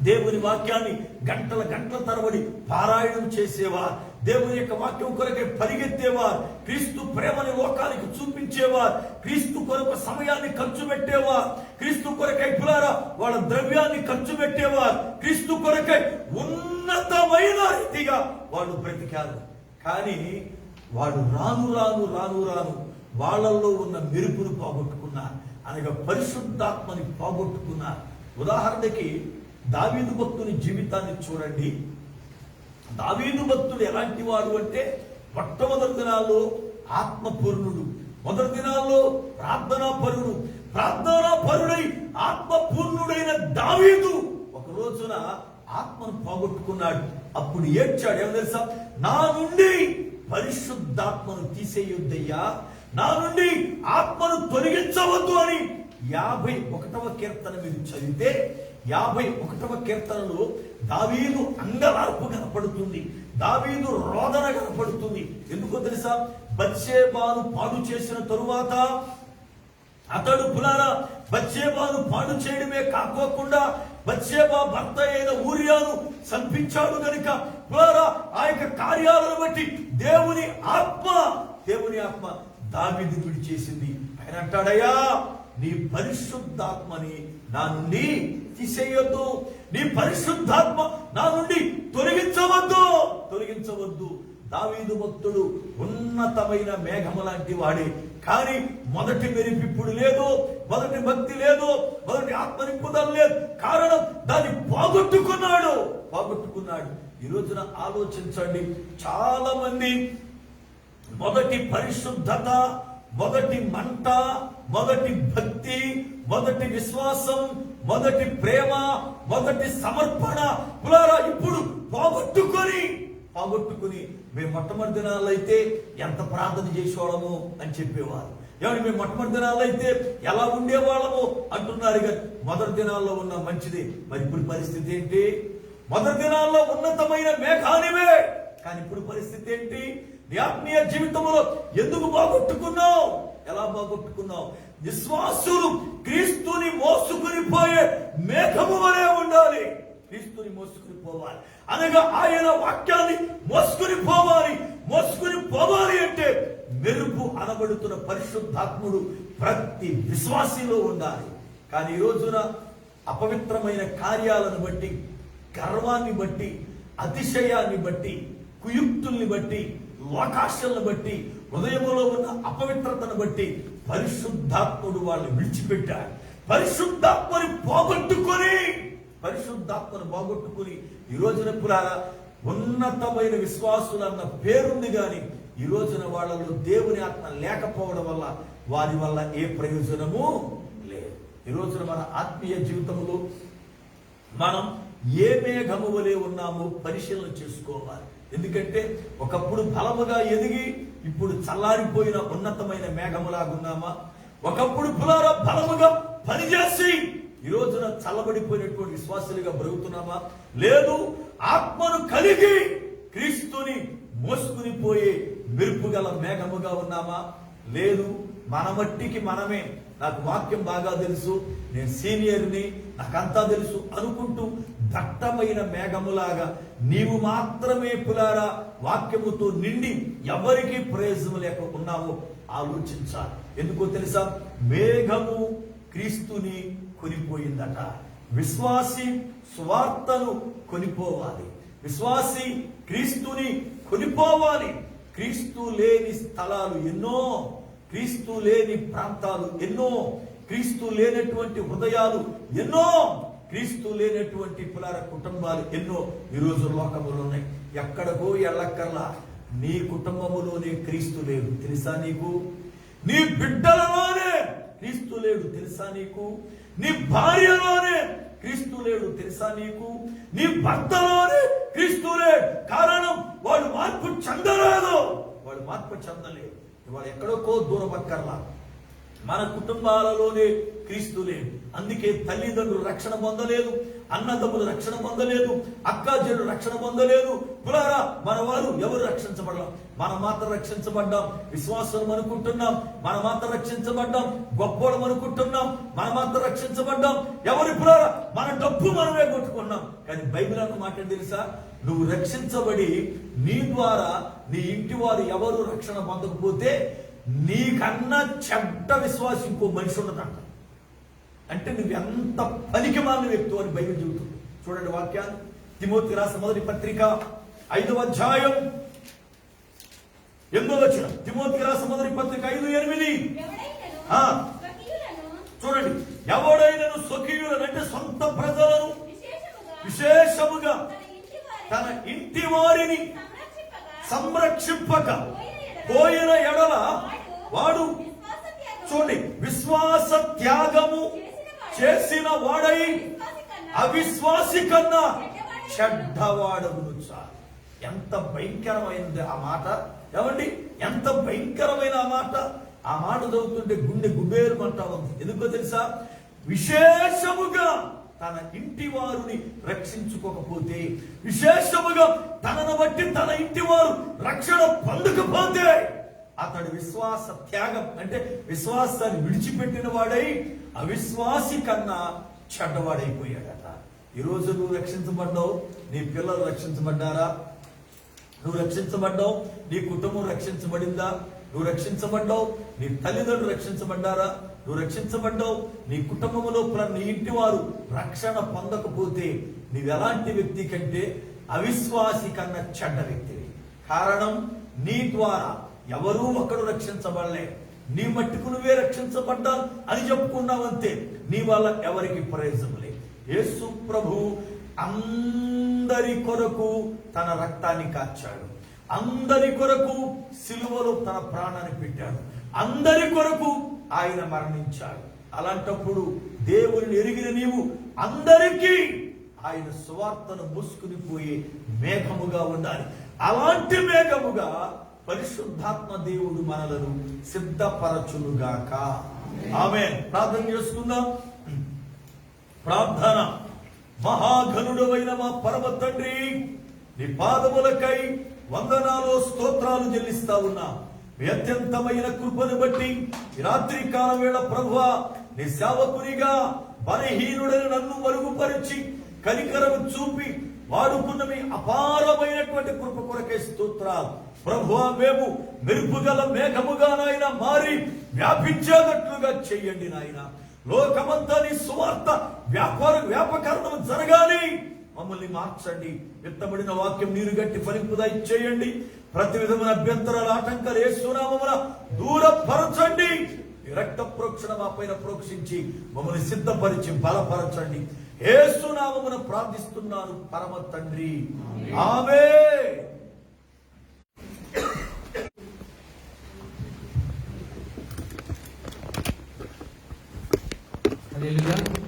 దేవుని వాక్యాన్ని గంటల గంటల తరబడి పారాయణం చేసేవారు. దేవుని యొక్క వాక్యం కొరకే పరిగెత్తేవారు. క్రీస్తు ప్రేమని లోకానికి చూపించేవారు. క్రీస్తు కొరకు సమయాన్ని ఖర్చు పెట్టేవారు. క్రీస్తు కొరకై పులారా వాళ్ళ ద్రవ్యాన్ని ఖర్చు పెట్టేవారు. క్రీస్తు కొరకై ఉన్నతమైన రీతిగా వాళ్ళు బ్రతికారు. కానీ వాడు రాను రాను రాను రాను వాళ్ళల్లో ఉన్న మెరుపును పోగొట్టుకున్నారు, అనగా పరిశుద్ధాత్మని పోగొట్టుకున్నారు. ఉదాహరణకి దావీదు భక్తుని జీవితాన్ని చూడండి. దావీదు భక్తుడు ఎలాంటి వాడు అంటే మొట్టమొదటి దినాల్లో ఆత్మపూర్ణుడు, మొదటి దినాల్లో ప్రార్థనాపరుడై ఆత్మపూర్ణుడైన దావీదు ఒక రోజున ఆత్మను పోగొట్టుకున్నాడు. అప్పుడు ఏడ్చాడు. ఏమో తెలుసా? నా నుండి పరిశుద్ధాత్మను తీసేయొద్దయ్యా, నా నుండి ఆత్మను తొలగించవద్దు అని 51వ కీర్తన మీరు చదివితే 51వ కీర్తనలో దావీదు అంగలార్పు కనపడుతుంది, దావీదు రోదన కనపడుతుంది. ఎందుకో తెలుసా? బత్షెబాను పాడు చేసిన తరువాత అతడు పులారా బత్షెబాను పాడు చేయడమే కాకోకుండా బత్షెబా భర్త అయిన ఊరియాను చంపించాడు కనుక పులారా ఆ యొక్క కార్యాలను బట్టి దేవుని ఆత్మ దావీదు విడిచేసింది. ఆయన అంటాడయ్యా, నీ పరిశుద్ధాత్మని నా నుండి తీసేయొద్దు, నీ పరిశుద్ధాత్మ నా నుండి తొలగించవద్దు. దావీదు భక్తుడు ఉన్నతమైన మేఘము లాంటి వాడే, కానీ మొదటి మెరుపు ఇప్పుడు లేదు, మొదటి భక్తి లేదు, మొదటి ఆత్మ నింపుదల లేదు. కారణం దాన్ని పోగొట్టుకున్నాడు. ఈ రోజున ఆలోచించండి, చాలా మంది మొదటి పరిశుద్ధత, మొదటి మంట, మొదటి భక్తి, మొదటి విశ్వాసం, మొదటి ప్రేమ, మొదటి సమర్పణ పులారా ఇప్పుడు పోగొట్టుకొని మేము మొట్టమొదటి దినాల్లో అయితే ఎంత ప్రార్థన చేసేవాళ్ళము అని చెప్పేవారు. ఏమంటే మేము మొట్టమొదటి దినాల్లో అయితే ఎలా ఉండేవాళ్ళము అంటున్నారు. కానీ మొదటి దినాల్లో ఉన్న మంచిది. మరి ఇప్పుడు పరిస్థితి ఏంటి? మొదటి దినాల్లో ఉన్నతమైన మేఘానివే, కానీ ఇప్పుడు పరిస్థితి ఏంటి? నీ ఆత్మీయ జీవితంలో ఎందుకు బాగొట్టుకున్నావు? ఎలా బాగొట్టుకున్నావు? విశ్వాసులు క్రీస్తుని మోసుకుని పోయే మేఘము వలె ఉండాలి. క్రీస్తుని మోసుకుని పోవాలి అనగా ఆయన వాక్యాన్ని మోసుకుని పోవాలి. మోసుకుని పోవాలి అంటే మెరుపు అనబడుతున్న పరిశుద్ధాత్ముడు ప్రతి విశ్వాసిలో ఉండాలి. కానీ ఈ రోజున అపవిత్రమైన కార్యాలను బట్టి, గర్వాన్ని బట్టి, అతిశయాన్ని బట్టి, కుయుక్తుల్ని బట్టి, లోకాశలను బట్టి, హృదయంలో ఉన్న అపవిత్రతను బట్టి పరిశుద్ధాత్ముడు వాళ్ళు విడిచిపెట్టారు. పరిశుద్ధాత్మని పోగొట్టుకొని ఈ రోజున పురాణ ఉన్నతమైన విశ్వాసులన్న పేరుంది కానీ ఈ రోజున వాళ్ళలో దేవుని ఆత్మ లేకపోవడం వల్ల వారి వల్ల ఏ ప్రయోజనము లేదు. ఈ రోజున మన ఆత్మీయ జీవితంలో మనం ఏ మేఘము వలె ఉన్నామో పరిశీలన చేసుకోవాలి. ఎందుకంటే ఒకప్పుడు బలముగా ఎదిగి ఇప్పుడు చల్లారిపోయిన ఉన్నతమైన మేఘములాగున్నామా? ఒకప్పుడు పులారా బలముగా పనిచేసి ఈ రోజున చల్లబడిపోయినటువంటి విశ్వాసులుగా బ్రతుకుతున్నామా? లేదు, ఆత్మను కలిగి క్రీస్తుని మోసుకుని పోయే మెరుపు గల మేఘముగా ఉన్నామా? లేదు, మన మట్టికి మనమే నాకు వాక్యం బాగా తెలుసు, నేను సీనియర్ని, నాకంతా తెలుసు అనుకుంటూ దట్టమైన మేఘములాగా నీవు మాత్రమే పులారా వాక్యముతో నిండి ఎవరికి ప్రయోజనం లేక ఉన్నావో ఆలోచించాలి. ఎందుకో తెలుసా? మేఘము క్రీస్తుని కొనిపోయిందట. విశ్వాసి స్వార్థను కొనిపోవాలి. విశ్వాసి క్రీస్తుని కొనిపోవాలి. క్రీస్తు లేని స్థలాలు ఎన్నో, క్రీస్తు లేని ప్రాంతాలు ఎన్నో, క్రీస్తు లేనటువంటి హృదయాలు ఎన్నో, క్రీస్తు లేనటువంటి పులార కుటుంబాలు ఎన్నో ఈ రోజు లోకములో ఉన్నాయి. ఎక్కడికో ఎల్లక్కర్లా నీ కుటుంబములోనే క్రీస్తు లేడు తెలుసా నీకు? నీ బిడ్డలలోనే క్రీస్తు లేడు తెలుసా నీకు? నీ భార్యలోనే క్రీస్తు లేడు తెలుసా నీకు? నీ భర్తలోనే క్రీస్తు లేడు. కారణం వాడు మార్పు చెందలేదు, వాడు మార్పు చెందలేదు. వాడు ఎక్కడికో దూరపక్కర్లా మన కుటుంబాలలోనే క్రీస్తు లేడు. అందుకే తల్లిదండ్రులు రక్షణ పొందలేదు, అన్నదమ్ములు రక్షణ పొందలేదు, అక్కాజీలు రక్షణ పొందలేదు. పులారా మన వారు ఎవరు రక్షించబడలేం. మనం మాత్రం రక్షించబడ్డాం, విశ్వాసం అనుకుంటున్నాం. మనం మాత్రం రక్షించబడ్డాం, గొప్పోడం అనుకుంటున్నాం. మనం మాత్రం రక్షించబడ్డాం. ఎవరి పులారా మన డబ్బు మనమే కొట్టుకున్నాం. కానీ బైబిల్ అన్న మాట తెలుసా? నువ్వు రక్షించబడి నీ ద్వారా నీ ఇంటి వారు ఎవరు రక్షణ పొందకపోతే నీకన్నా చెడ్డ విశ్వాసం ఇంకో మనిషి ఉండదంట. అంటే నువ్వు ఎంత పనికిమాలిన వ్యక్తి అని బైబిల్ చెబుతుంది. చూడండి వాక్యాన్ని. తిమోతికి రాసిన మొదటి పత్రిక 5వ అధ్యాయం 8వ వచనం. తిమోతికి రాసిన మొదటి పత్రిక 5:8. చూడండి, ఎవడైనను స్వకీయులను అంటే సొంత ప్రజలను విశేషముగా తన ఇంటి వారిని సంరక్షింపక పోయిన ఎడల వాడు చూడండి విశ్వాస త్యాగము చేసిన వాడై అవిశ్వాసి కన్నా చెడ్డవాడవును. ఎంత భయంకరమైనది ఆ మాట! ఏమండి, ఎంత భయంకరమైన ఆ మాట! ఆ మాట చదువుతుంటే గుండె గుబేరుమంటా ఉంది. ఎందుకో తెలుసా? విశేషముగా తన ఇంటి వారిని రక్షించుకోకపోతే, విశేషముగా తనను బట్టి తన ఇంటి వారు రక్షణ పొందకపోతే అతడు విశ్వాస త్యాగం అంటే విశ్వాసాన్ని విడిచిపెట్టిన వాడై అవిశ్వాసి కన్నా చెడ్డవాడైపోయాడట. ఈరోజు నువ్వు రక్షించబడ్డావు, నీ పిల్లలు రక్షించబడ్డారా? నువ్వు రక్షించబడ్డావు, నీ కుటుంబం రక్షించబడిందా? నువ్వు రక్షించబడ్డావు, నీ తల్లిదండ్రులు రక్షించబడ్డారా? నువ్వు రక్షించబడ్డావు, నీ కుటుంబంలో నీ ఇంటి వారు రక్షణ పొందకపోతే నీవెలాంటి వ్యక్తి కంటే అవిశ్వాసి కన్నా చెడ్డ వ్యక్తివి. కారణం, నీ ద్వారా ఎవరూ ఒకడు రక్షించబడలే, నీ మట్టుకు నువ్వే రక్షించబడ్డాను అని చెప్పుకున్నావంతే. నీ వల్ల ఎవరికి ప్రయోజనం లేదు. యేసు ప్రభు అందరి కొరకు తన రక్తాన్ని కార్చాడు, అందరి కొరకు సిలువలో తన ప్రాణాన్ని పెట్టాడు, అందరి కొరకు ఆయన మరణించాడు. అలాంటప్పుడు దేవుని ఎరిగిన నీవు అందరికీ ఆయన సువార్తను మూసుకుని పోయే మేఘముగా ఉండాలి. అలాంటి మేఘముగా పరిశుద్ధాత్మ దేవుడు మనలను సిద్ధపరచునుగాక. ఆమేన్. ప్రార్థన చేసుకుందాం. ప్రార్థన. మహాఘనుడవైన మా పరమ తండ్రి, నీ పాదములకై వందనాలు స్తోత్రాలు చెల్లిస్తా ఉన్నా. మీ అత్యంతమైన కృపను బట్టి ఈ రాత్రి కాల వేళ ప్రభువా, నీ సేవకునిగా బలహీనుడని నన్ను మరుగుపరిచి కనికరము చూపి వాడుకున్న మీ అపారమైనటువంటి కృప కొరకే స్తోత్రాలు. ప్రభువా, మేము మెరుపుగల మేఘముగా నాయన మారి వ్యాపించేటట్లుగా చెయ్యండి నాయన. లోకమంతా నీ సువార్త వ్యాపకరణం జరగాలి. మమ్మల్ని మార్చండి. విత్తబడిన వాక్యం నీరు గట్టి ఫలింపుదా ఇచ్చేయండి. ప్రతి విధమైన అభ్యంతరాల ఆటంకాలు యేసు నామమున దూరపరచండి. ఈ రక్త ప్రోక్షణ మా పైన ప్రోక్షించి మమ్మల్ని సిద్ధపరిచి బలపరచండి. యేసు నామమున ప్రార్థిస్తున్నాను పరమ తండ్రి, ఆమేన్. హల్లెలూయా.